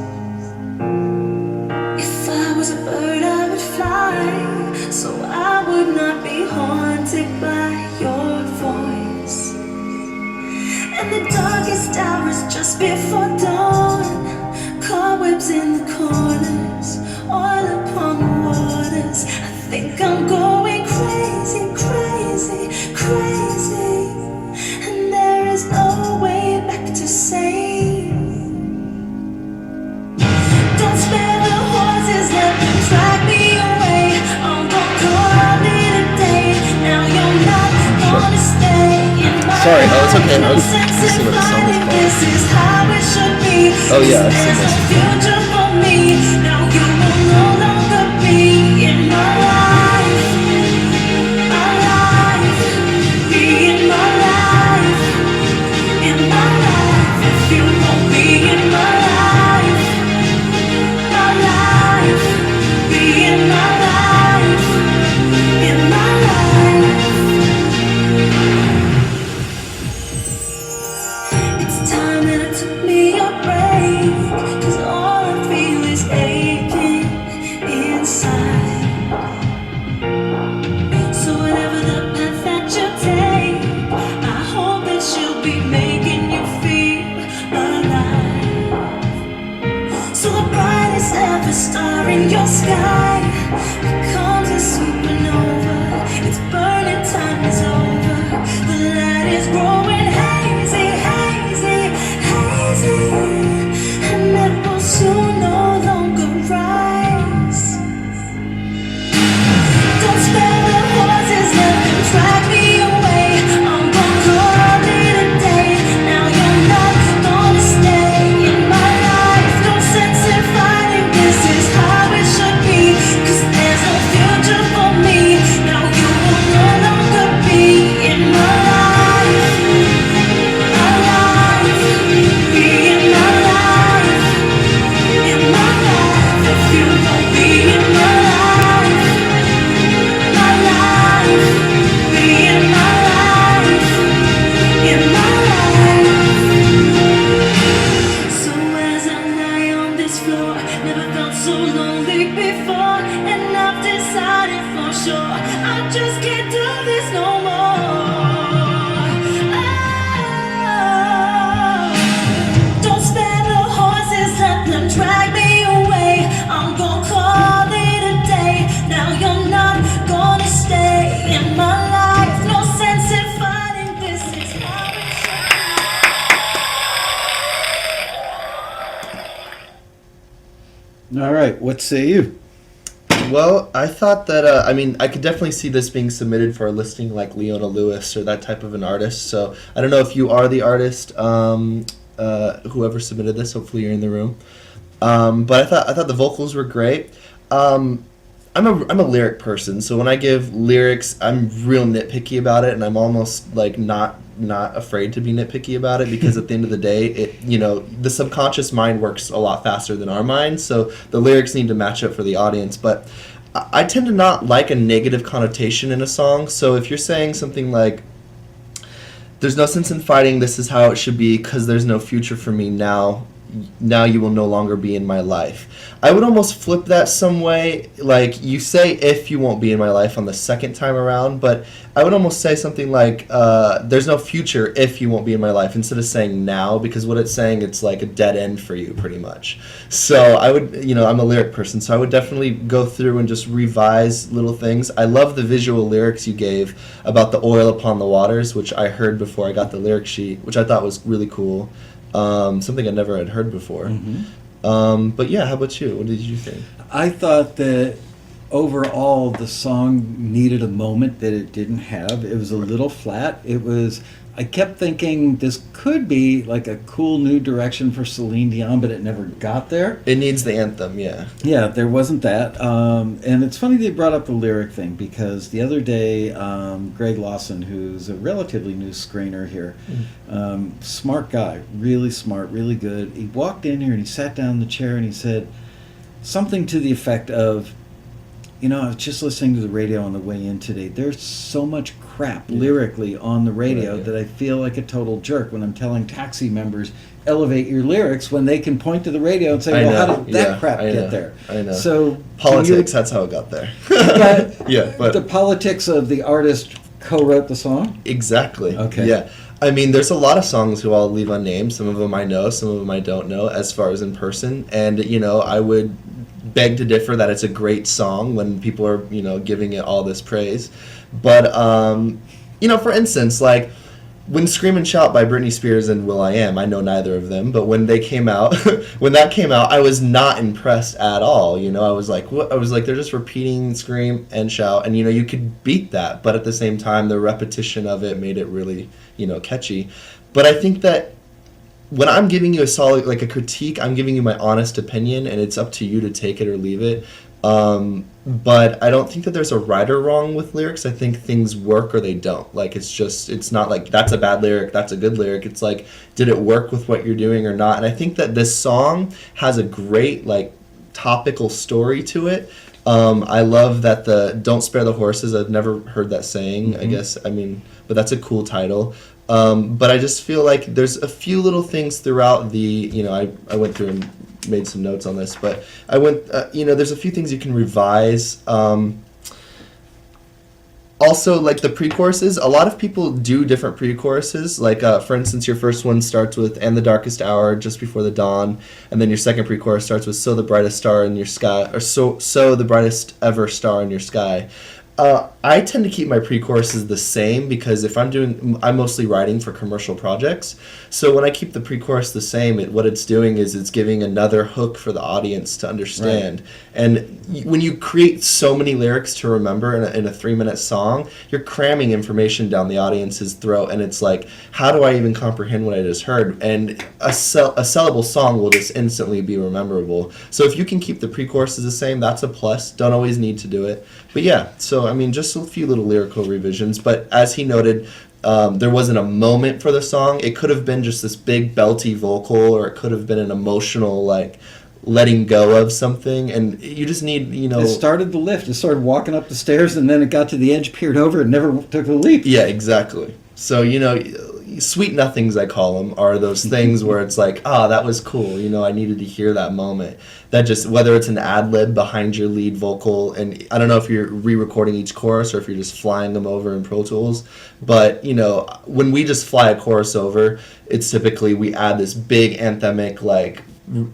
If I was a bird, I would fly, so I would not be haunted by your voice. And the darkest hours just before dawn, cobwebs in the corners, oil upon the waters. I think I'm going crazy, crazy, crazy, and there is no way back to sane. Don't spare the horses, let them drag me away. I'm gonna call it a day. Now you're not gonna stay in my Sorry, no, it's okay. I was life. listening to what the song was called. This is how it should be. Oh, yeah, I've seen There's this. no future for me. Now you will no longer be in my life. My life. Be in my life. In my life. If you won't be in my life. My life. Be in my life. In my life. It's time that I took me a break, 'cause all I feel is aching inside. So whatever the path that you take, I hope that she'll be making you feel alive. So the brightest ever star in your sky becomes a supernova. It's burning, time is over. The light is growing hazy, hazy, hazy, and it will soon no longer rise. Don't spare the horses, let them drag me away. I'm gonna call it a day. Now you're not gonna stay in my life. No sense in fighting, this is how it should be. 'Cause there's no future for me. Now you will no longer be in my life. My life. Be in my life. In my life. If you won't be in my life. My life. Be in my life. In my life. So as I lie on this floor, never felt so lonely before, and I've decided for sure I just can't do this no more. Oh, don't spare the horses, let them drag me away. I'm gonna call it a day. Now you're not gonna stay in my life. No sense in fighting, this is how it should be. All right, what say you? Well, I thought that, I could definitely see this being submitted for a listing like Leona Lewis or that type of an artist. So I don't know if you are the artist, whoever submitted this. Hopefully you're in the room. But I thought the vocals were great. I'm a lyric person, so when I give lyrics, I'm real nitpicky about it, and I'm almost like not not afraid to be nitpicky about it, because at the end of the day, the subconscious mind works a lot faster than our mind, so the lyrics need to match up for the audience. But I tend to not like a negative connotation in a song. So if you're saying something like, there's no sense in fighting, this is how it should be, because there's no future for me now you will no longer be in my life. I would almost flip that some way, like you say if you won't be in my life on the second time around, but I would almost say something like, there's no future if you won't be in my life, instead of saying now, because what it's saying, it's like a dead end for you pretty much. So I would, I'm a lyric person, so I would definitely go through and just revise little things. I love the visual lyrics you gave about the oil upon the waters, which I heard before I got the lyric sheet, which I thought was really cool. Something I never had heard before. But yeah, how about you? What did you think? I thought that overall the song needed a moment that it didn't have. It was a little flat. I kept thinking this could be like a cool new direction for Celine Dion, but it never got there. It needs the anthem, yeah. Yeah, there wasn't that. And it's funny they brought up the lyric thing, because the other day, Greg Lawson, who's a relatively new screener here, smart guy, really smart, really good. He walked in here and he sat down in the chair and he said something to the effect of, I was just listening to the radio on the way in today. There's so much crap lyrically on the radio that I feel like a total jerk when I'm telling taxi members, elevate your lyrics, when they can point to the radio and say, how did that crap get there? I know. So politics, that's how it got there. But the politics of the artist co-wrote the song? Exactly. Okay. Yeah. I mean, there's a lot of songs who I'll leave unnamed. Some of them I know, some of them I don't know, as far as in person. And, I would beg to differ that it's a great song when people are, giving it all this praise. But, for instance, like, when Scream and Shout by Britney Spears and will.i.am, I know neither of them, but when they came out, I was not impressed at all. I was like, what? I was like, they're just repeating Scream and Shout, and you could beat that, but at the same time, the repetition of it made it really, catchy. But I think that when I'm giving you a solid, like a critique, I'm giving you my honest opinion, and it's up to you to take it or leave it. But I don't think that there's a right or wrong with lyrics. I think things work or they don't. Like, it's not like that's a bad lyric, that's a good lyric. It's like, did it work with what you're doing or not? And I think that this song has a great, like, topical story to it. I love that the Don't Spare the Horses, I've never heard that saying, I guess. I mean, but that's a cool title. But I just feel like there's a few little things throughout the, I went through and made some notes on this, but there's a few things you can revise. Also, like the pre-choruses, a lot of people do different pre-choruses. Like, for instance, your first one starts with "And the Darkest Hour," just before the dawn, and then your second pre-chorus starts with "So the brightest star in your sky," or so the brightest ever star in your sky. I tend to keep my pre-choruses the same, because if I'm mostly writing for commercial projects. So when I keep the pre-chorus the same, what it's doing is it's giving another hook for the audience to understand. Right. And when you create so many lyrics to remember in a 3-minute song, you're cramming information down the audience's throat, and it's like, how do I even comprehend what I just heard? And a sellable song will just instantly be rememberable. So if you can keep the pre-choruses the same, that's a plus. Don't always need to do it. But yeah, so I mean, just a few little lyrical revisions. But as he noted, there wasn't a moment for the song. It could have been just this big belty vocal, or it could have been an emotional, like, letting go of something. And you just need, It started the lift. It started walking up the stairs, and then it got to the edge, peered over, and never took the leap. Yeah, exactly. So, sweet nothings, I call them, are those things where it's like, that was cool. I needed to hear that moment. That just, whether it's an ad lib behind your lead vocal, and I don't know if you're re-recording each chorus or if you're just flying them over in Pro Tools, but, when we just fly a chorus over, it's typically we add this big anthemic, like,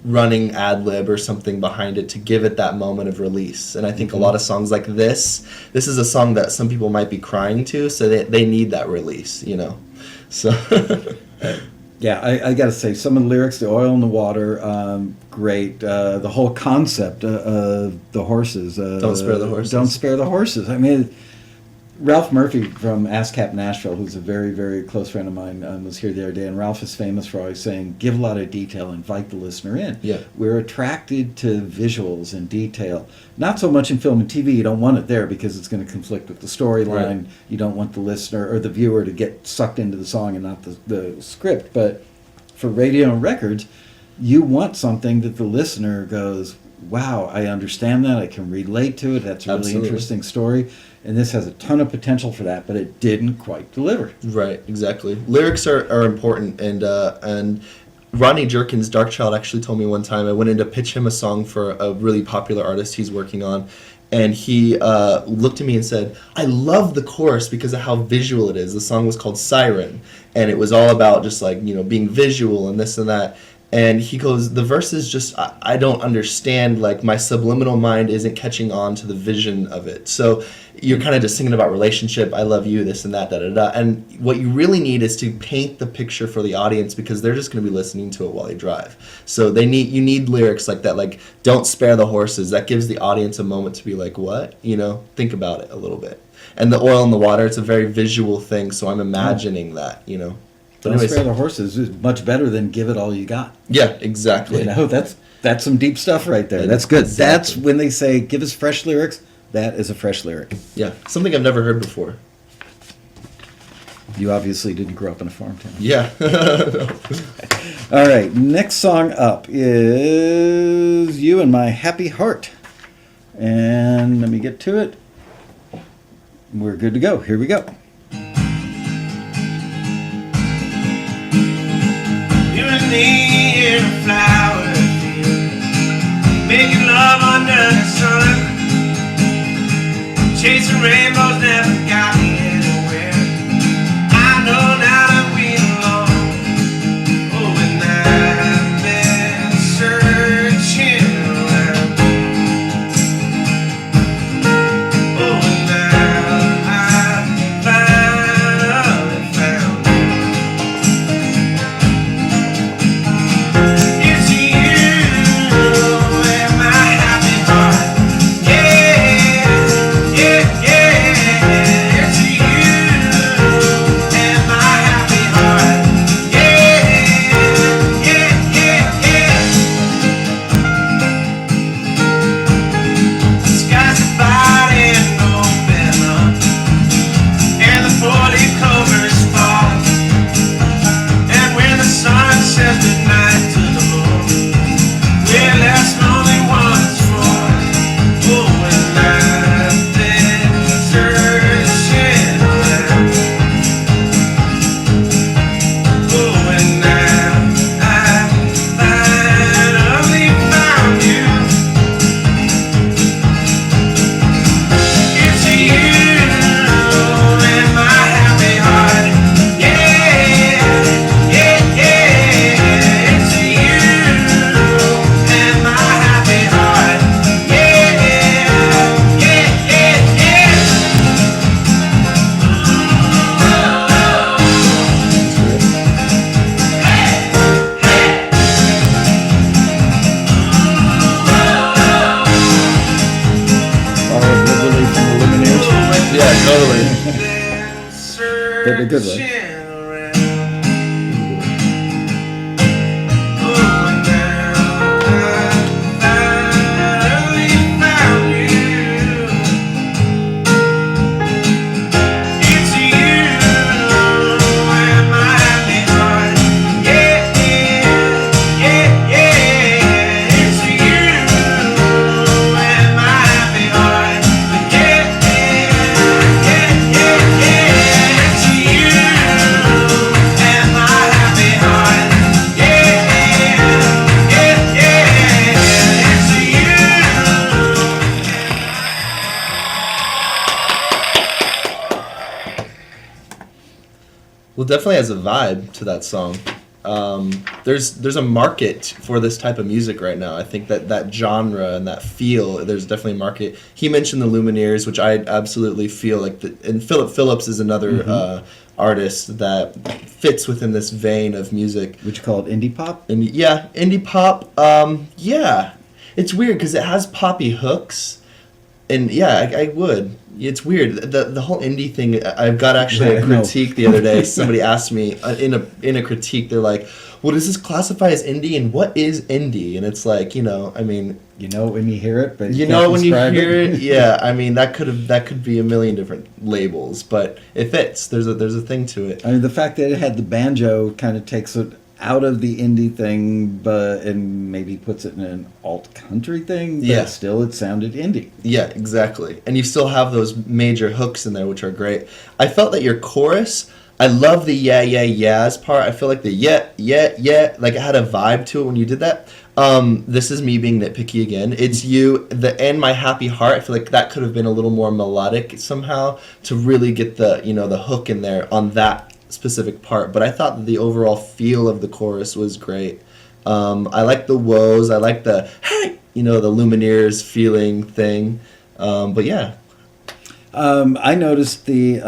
running ad lib or something behind it to give it that moment of release. And I think a lot of songs like this is a song that some people might be crying to, so they need that release, So yeah, I got to say, some of the lyrics, the oil in the water, great. The whole concept of the horses. Don't spare the horses. Don't spare the horses. I mean, Ralph Murphy from ASCAP Nashville, who's a very, very close friend of mine, was here the other day, and Ralph is famous for always saying, give a lot of detail, invite the listener in. Yeah. We're attracted to visuals and detail. Not so much in film and TV, you don't want it there because it's going to conflict with the storyline. Right. You don't want the listener or the viewer to get sucked into the song and not the script. But for radio and records, you want something that the listener goes, wow, I understand that, I can relate to it, that's a really Absolutely. interesting story. And this has a ton of potential for that, but it didn't quite deliver. Right, exactly. Lyrics are important, and Rodney Jerkins, Dark Child, actually told me one time I went in to pitch him a song for a really popular artist he's working on, and he looked at me and said, I love the chorus because of how visual it is. The song was called Siren, and it was all about just like, being visual and this and that. And he goes, the verses just, I don't understand, like my subliminal mind isn't catching on to the vision of it. So you're kind of just singing about relationship, I love you, this and that, da-da-da. And what you really need is to paint the picture for the audience because they're just going to be listening to it while they drive. So you need lyrics like that, like don't spare the horses. That gives the audience a moment to be like, what? Think about it a little bit. And the oil and the water, it's a very visual thing, so I'm imagining that, But Don't anyways, Spare the Horses is much better than Give It All You Got. yeah, exactly. That's some deep stuff right there. That's good. Exactly. That's when they say, give us fresh lyrics, that is a fresh lyric. Yeah, something I've never heard before. You obviously didn't grow up in a farm town. Yeah. All right, next song up is You and My Happy Heart. And let me get to it. We're good to go. Here we go. You and me in a flower field, making love under the sun, chasing rainbows never got me anywhere. I know now that we belong. Oh, and I've been searching around. Oh, and now I finally found it's you and my happy heart. Yeah, yeah, yeah. It's you and my happy heart. Yeah, yeah, yeah, yeah. The skies are fighting open up, and the 4-leaf clovers fall. And when the sun says goodnight to the moon, we're left lonely once more. Oh, and I've been searching around. Oh, and now I finally found you. It's you and my happy heart. Yeah, yeah, yeah. It's you and my happy heart. Yeah, yeah, yeah, yeah. Literally from the Lumineers. Yeah, totally. But the good one. Well, definitely has a vibe to that song. There's a market for this type of music right now. I think that genre and that feel, there's definitely a market. He mentioned the Lumineers, which I absolutely feel like, and Philip Phillips is another artist that fits within this vein of music. Would you call it indie pop? And indie pop. Yeah, it's weird because it has poppy hooks, And yeah, I would. It's weird. The whole indie thing. I've got actually Yeah, a I know. critique the other day. Somebody asked me in a critique. They're like, "Well, does this classify as indie? And what is indie?" And it's like, I mean, You know it when you hear it, but you can't know when you describe hear it. Yeah, I mean that could be a million different labels, but it fits. There's a thing to it. I mean, the fact that it had the banjo kind of takes it out of the indie thing, and maybe puts it in an alt country thing. But Yeah. still, it sounded indie. Yeah, exactly. And you still have those major hooks in there, which are great. I felt that your chorus, I love the yeah, yeah, yeahs part. I feel like the yeah, yeah, yeah, like it had a vibe to it when you did that. This is me being nitpicky again. It's you, and my happy heart. I feel like that could have been a little more melodic somehow to really get the hook in there on that specific part. But I thought that the overall feel of the chorus was great. I like the woes. I like the hey, the Lumineers feeling thing. But yeah, I noticed the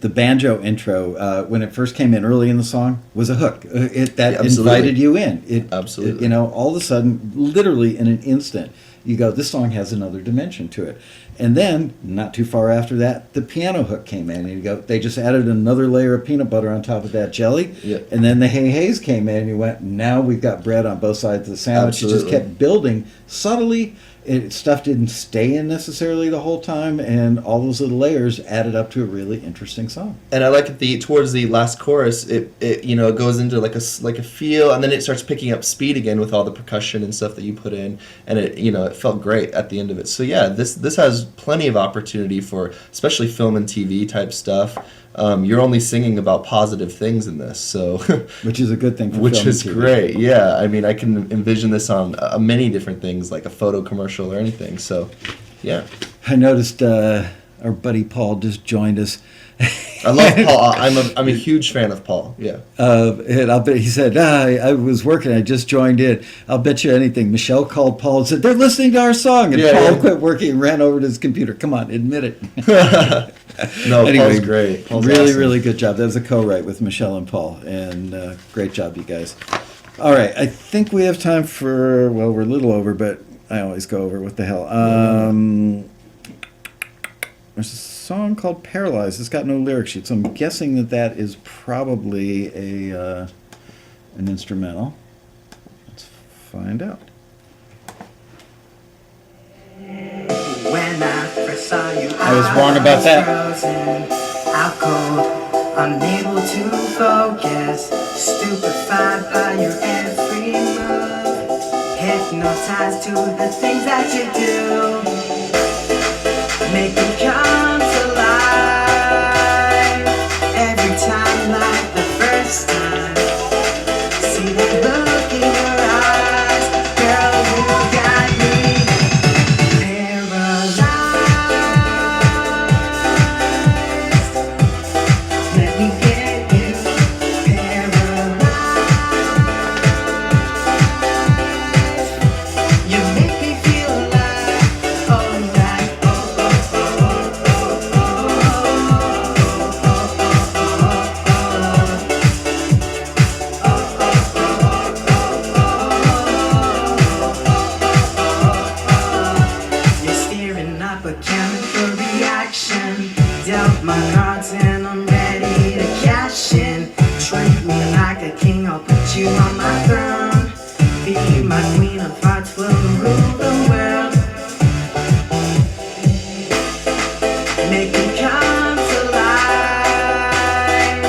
banjo intro when it first came in early in the song was a hook. That Yeah, absolutely. invited you in. Absolutely. All of a sudden, literally in an instant, you go, this song has another dimension to it. And then, not too far after that, the piano hook came in, and you go, they just added another layer of peanut butter on top of that jelly. Yeah. And then the Hey Hays came in, and you went, now we've got bread on both sides of the sandwich. You just Absolutely. kept building subtly. Stuff didn't stay in necessarily the whole time, and all those little layers added up to a really interesting song. and I like towards the last chorus, it goes into like a feel, and then it starts picking up speed again with all the percussion and stuff that you put in, and it felt great at the end of it. So yeah, this has plenty of opportunity for especially film and TV type stuff. You're only singing about positive things in this, so Which is a good thing for which film is and TV. great. Yeah, I mean I can envision this on many different things like a photo commercial or anything. So yeah, I noticed our buddy Paul just joined us. I love Paul. I'm a huge fan of Paul. Yeah. And I'll bet he said, I was working, I just joined in. I'll bet you anything. Michelle called Paul and said, they're listening to our song. And Yeah, Paul yeah. quit working and ran over to his computer. Come on, admit it. No, Anyway, Paul's great. Paul's really, awesome. really good job. That was a co-write with Michelle and Paul. And great job, you guys. All right, I think we have time for, well, we're a little over, but I always go over. What the hell? There's a song called Paralyzed. It's got no lyric sheet, so I'm guessing that is probably an instrumental. Let's find out. When I first saw you, I was wrong about that. Frozen, out cold, unable to focus, stupefied by your every move, hypnotized to the things that you do, make me come to life every time like the first time. See that look in your eyes, girl, you got me. Let me get you paralyzed. You make me feel alive, alright. Oh, oh, oh, oh, You're steering up a chemical reaction. Dealt my cards and I'm ready to cash in. Treat me like a king, I'll put you on my throne. Be my queen of hearts, will rule the world. Make me come to life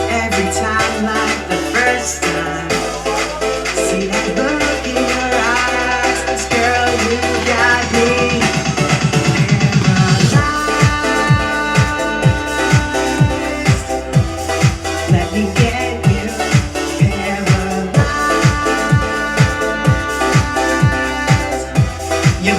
every time like the first time. See that look in your eyes, girl, you got me paralyzed. Let me get you paralyzed. You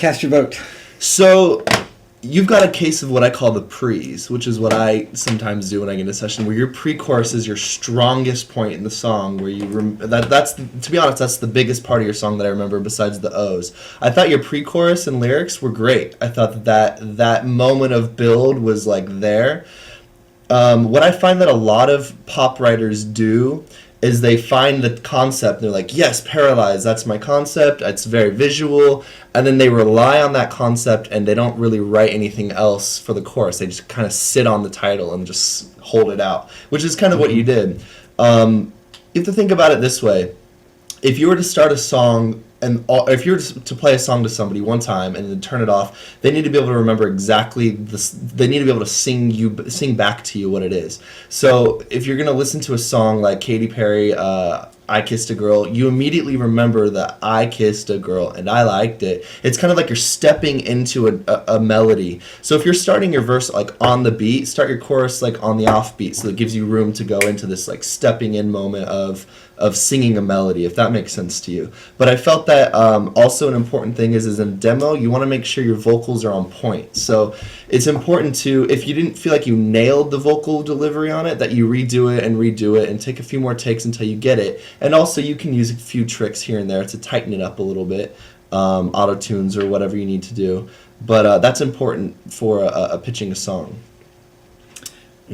Cast your vote. So you've got a case of what I call the pre's, which is what I sometimes do when I get in a session, where your pre-chorus is your strongest point in the song, where that's to be honest, that's the biggest part of your song that I remember besides the O's. I thought your pre-chorus and lyrics were great. I thought that moment of build was like there. What I find that a lot of pop writers do is they find the concept, and they're like, yes, Paralyzed, that's my concept, it's very visual, and then they rely on that concept and they don't really write anything else for the chorus. They just kind of sit on the title and just hold it out, which is kind of what you did. You have to think about it this way. If you were to start a song, and if you were to play a song to somebody one time and then turn it off, they need to be able to remember exactly this. They need to be able to sing back to you what it is. So if you're gonna listen to a song like Katy Perry, "I Kissed a Girl," you immediately remember that I kissed a girl and I liked it. It's kind of like you're stepping into a melody. So if you're starting your verse like on the beat, start your chorus like on the off beat, so it gives you room to go into this like stepping in moment of singing a melody, if that makes sense to you. But I felt that also an important thing is in a demo, you want to make sure your vocals are on point. So it's important to, if you didn't feel like you nailed the vocal delivery on it, that you redo it and take a few more takes until you get it. And also you can use a few tricks here and there to tighten it up a little bit, auto tunes or whatever you need to do. But that's important for pitching a song.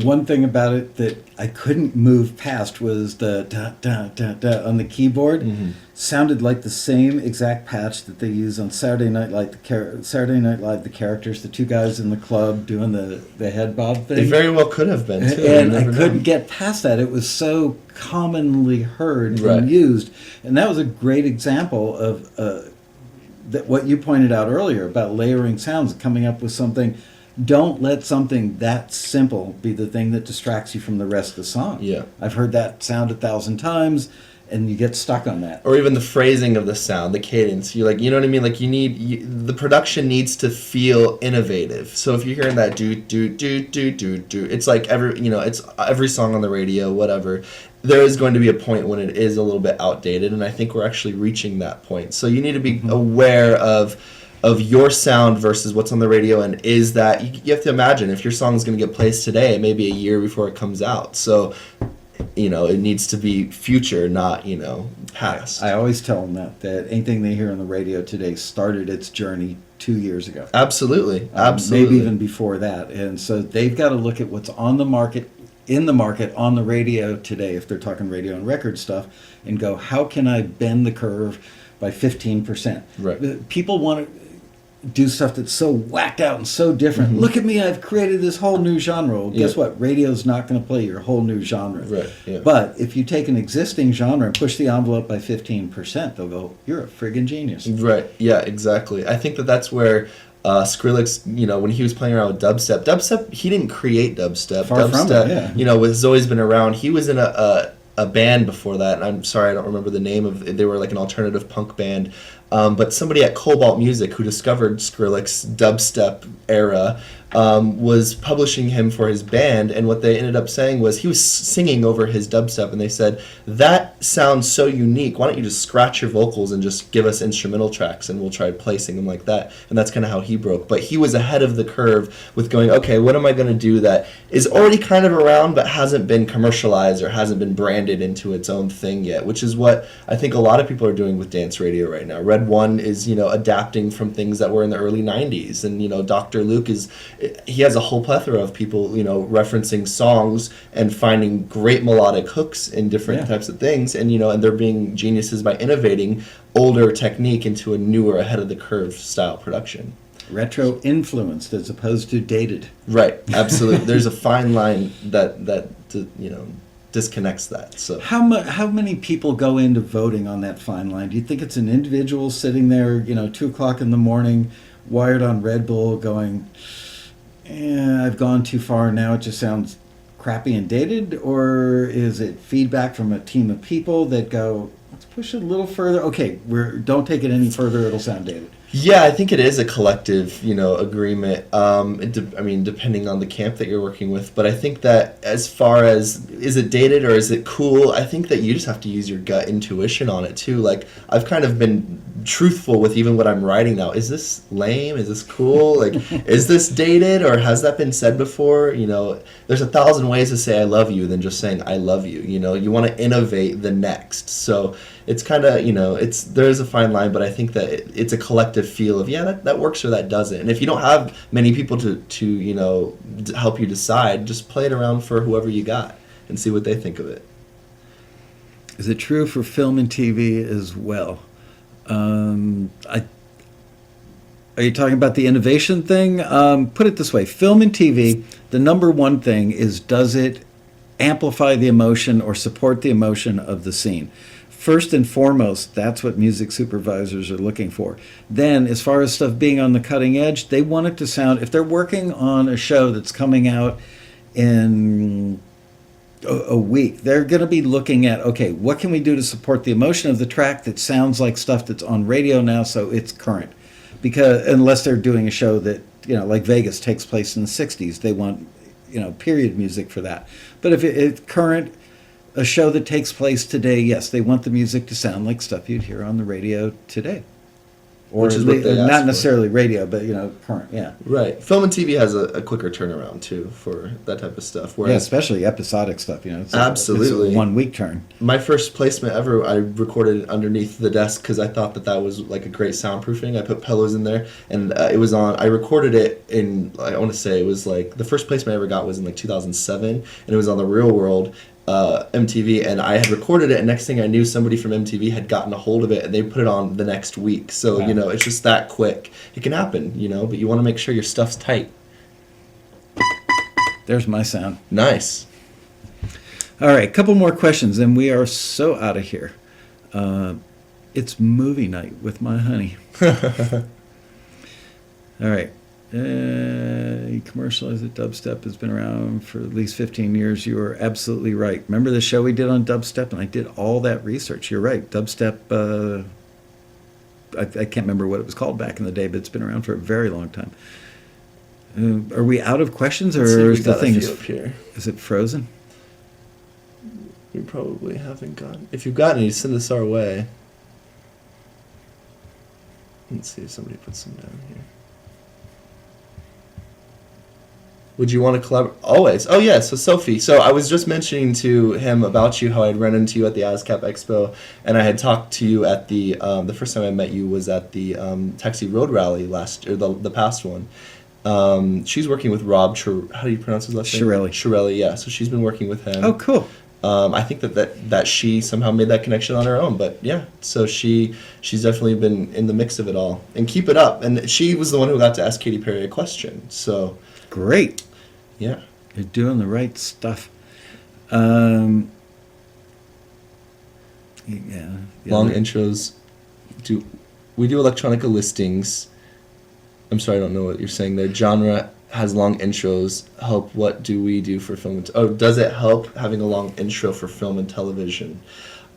One thing about it that I couldn't move past was the da da da da on the keyboard. Sounded like the same exact patch that they use on Saturday Night Live. The characters, the two guys in the club doing the head bob thing. It very well could have been too. And I couldn't get past that. It was so commonly heard and used, and that was a great example of that what you pointed out earlier about layering sounds, coming up with something. Don't let something that simple be the thing that distracts you from the rest of the song. Yeah. I've heard that sound 1,000 times, and you get stuck on that. Or even the phrasing of the sound, the cadence. You're like, you know what I mean? Like the production needs to feel innovative. So if you're hearing that do do do do do do, it's like it's every song on the radio, whatever. There is going to be a point when it is a little bit outdated, and I think we're actually reaching that point. So you need to be aware of your sound versus what's on the radio, and is that you have to imagine if your song is going to get placed today, maybe a year before it comes out. So it needs to be future, not past. I always tell them that anything they hear on the radio today started its journey 2 years ago. Absolutely. Maybe even before that. And so they've got to look at what's on the market, on the radio today, if they're talking radio and record stuff, and go, how can I bend the curve by 15%? Right. People want to do stuff that's so whacked out and so different. Look at me, I've created this whole new genre. Well, guess what? Radio's not going to play your whole new genre. Right. Yeah. But if you take an existing genre and push the envelope by 15%, they'll go, you're a friggin' genius. Right. Yeah, exactly. I think that's where Skrillex, when he was playing around with dubstep, he didn't create dubstep. Far from it, yeah. Has always been around. He was in a band before that, and I'm sorry I don't remember the name of it. They were like an alternative punk band. But somebody at Cobalt Music who discovered Skrillex dubstep era was publishing him for his band, and what they ended up saying was he was singing over his dubstep, and they said, that sounds so unique, why don't you just scratch your vocals and just give us instrumental tracks and we'll try placing them like that. And that's kind of how he broke. But he was ahead of the curve with going, okay, what am I going to do that is already kind of around but hasn't been commercialized or hasn't been branded into its own thing yet, which is what I think a lot of people are doing with dance radio right now. Red One is adapting from things that were in the early 90s, and Dr. Luke he has a whole plethora of people referencing songs and finding great melodic hooks in different types of things, and and they're being geniuses by innovating older technique into a newer, ahead of the curve style production. Retro influenced as opposed to dated. Right, absolutely. There's a fine line that disconnects that. So how many people go into voting on that fine line? Do you think it's an individual sitting there 2:00 in the morning, wired on Red Bull, going, I've gone too far now, it just sounds crappy and dated? Or is it feedback from a team of people that go, let's push it a little further, okay, don't take it any further, it'll sound dated? Yeah, I think it is a collective, agreement. I mean, depending on the camp that you're working with, but I think that as far as is it dated or is it cool, I think that you just have to use your gut intuition on it too. Like I've kind of been truthful with even what I'm writing now. Is this lame? Is this cool? Like, is this dated or has that been said before? There's 1,000 ways to say I love you than just saying I love you. You want to innovate the next. So it's kind of, there's a fine line, but I think that it's a collective feel of, that works or that doesn't. And if you don't have many people to help you decide, just play it around for whoever you got and see what they think of it. Is it true for film and TV as well? Are you talking about the innovation thing? Put it this way, film and TV, the number one thing is, does it amplify the emotion or support the emotion of the scene? First and foremost, that's what music supervisors are looking for. Then, as far as stuff being on the cutting edge, they want it to sound, if they're working on a show that's coming out in a week, they're going to be looking at, okay, what can we do to support the emotion of the track that sounds like stuff that's on radio now, so it's current? Because unless they're doing a show that, like Vegas takes place in the 60s, they want, period music for that. But if it's current, a show that takes place today, yes, they want the music to sound like stuff you'd hear on the radio today. Or Which is what they asked not for. necessarily radio, but, current, yeah. Right. Film and TV has a quicker turnaround, too, for that type of stuff. Yeah, especially episodic stuff, It's Absolutely. It's a 1 week turn. My first placement ever, I recorded it underneath the desk because I thought that was like a great soundproofing. I put pillows in there, and it was on. I recorded it in. I want to say it was like the first placement I ever got was in like 2007, and it was on the Real World MTV, and I had recorded it. And next thing I knew, somebody from MTV had gotten a hold of it, and they put it on the next week. So Wow. it's just that quick. It can happen, but you want to make sure your stuff's tight. There's my sound. Nice. All right, couple more questions, and we are so out of here. It's movie night with my honey. All right. You commercialize it. Dubstep has been around for at least 15 years. You are absolutely right. Remember the show we did on dubstep? And I did all that research. You're right. Dubstep, I can't remember what it was called back in the day, but it's been around for a very long time. Are we out of questions, or Let's see, we is the got a thing few up here. is it frozen? We probably haven't gotten. If you've got any, send us our way. Let's see if somebody puts some down here. Would you want to collaborate? Always. Oh, yeah. So, Sophie. So, I was just mentioning to him about you, how I'd run into you at the ASCAP Expo, and I had talked to you at the first time I met you was at the Taxi Road Rally the past one. She's working with Rob, how do you pronounce his last name? Shirelli, yeah. So, she's been working with him. Oh, cool. I think that she somehow made that connection on her own, but yeah, so she's definitely been in the mix of it all, and keep it up. And she was the one who got to ask Katy Perry a question, so Great. yeah. You're doing the right stuff. Yeah. Long intros. We do electronica listings? I'm sorry, I don't know what you're saying there. Genre has long intros. Help. What do we do for film? Does it help having a long intro for film and television?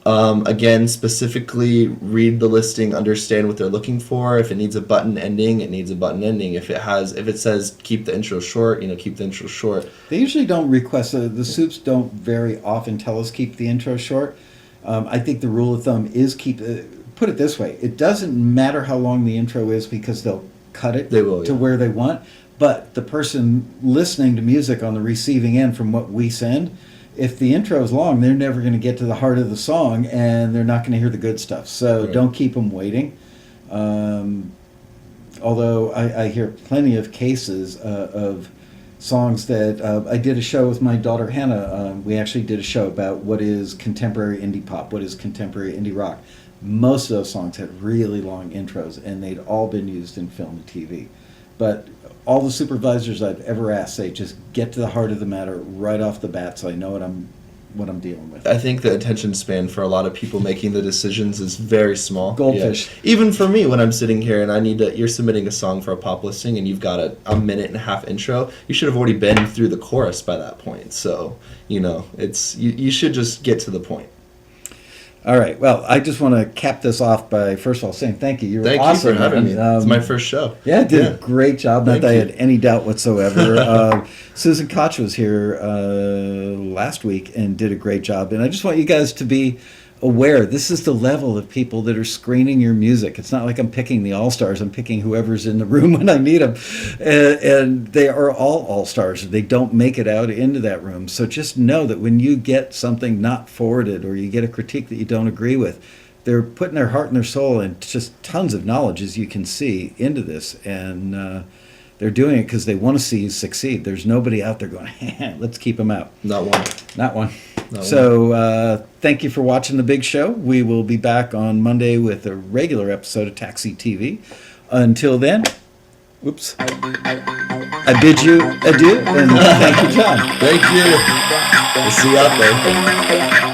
Again, specifically read the listing, understand what they're looking for. If it needs a button ending, it needs a button ending. If it says keep the intro short, keep the intro short. They usually don't request, the soups don't very often tell us keep the intro short. I think the rule of thumb is put it this way, it doesn't matter how long the intro is because they'll cut it to where they want, but the person listening to music on the receiving end from what we send, if the intro is long, they're never going to get to the heart of the song, and they're not going to hear the good stuff. So Don't keep them waiting. Although I hear plenty of cases of songs that I did a show with my daughter Hannah. We actually did a show about what is contemporary indie pop, what is contemporary indie rock. Most of those songs had really long intros, and they'd all been used in film and TV. But all the supervisors I've ever asked say just get to the heart of the matter right off the bat, so I know what I'm dealing with. I think the attention span for a lot of people making the decisions is very small. Goldfish. Yeah. Even for me, when I'm sitting here and you're submitting a song for a pop listing and you've got a minute and a half intro, you should have already been through the chorus by that point. So, you should just get to the point. All right. Well, I just want to cap this off by first of all saying thank you. You're Thank awesome, you for having me. man. It's my first show. Yeah, did a great job. Not Thank that I you. had any doubt whatsoever. Susan Koch was here last week and did a great job. And I just want you guys to be aware. This is the level of people that are screening your music. It's not like I'm picking the all-stars. I'm picking whoever's in the room when I need them. And they are all all-stars. They don't make it out into that room. So just know that when you get something not forwarded or you get a critique that you don't agree with, they're putting their heart and their soul and just tons of knowledge, as you can see, into this. And they're doing it because they want to see you succeed. There's nobody out there going, let's keep them out. Not one. Not one. Not So thank you for watching The Big Show. We will be back on Monday with a regular episode of Taxi TV. Until then, whoops. I bid you adieu, and thank you, John. Thank you. We'll see you out there.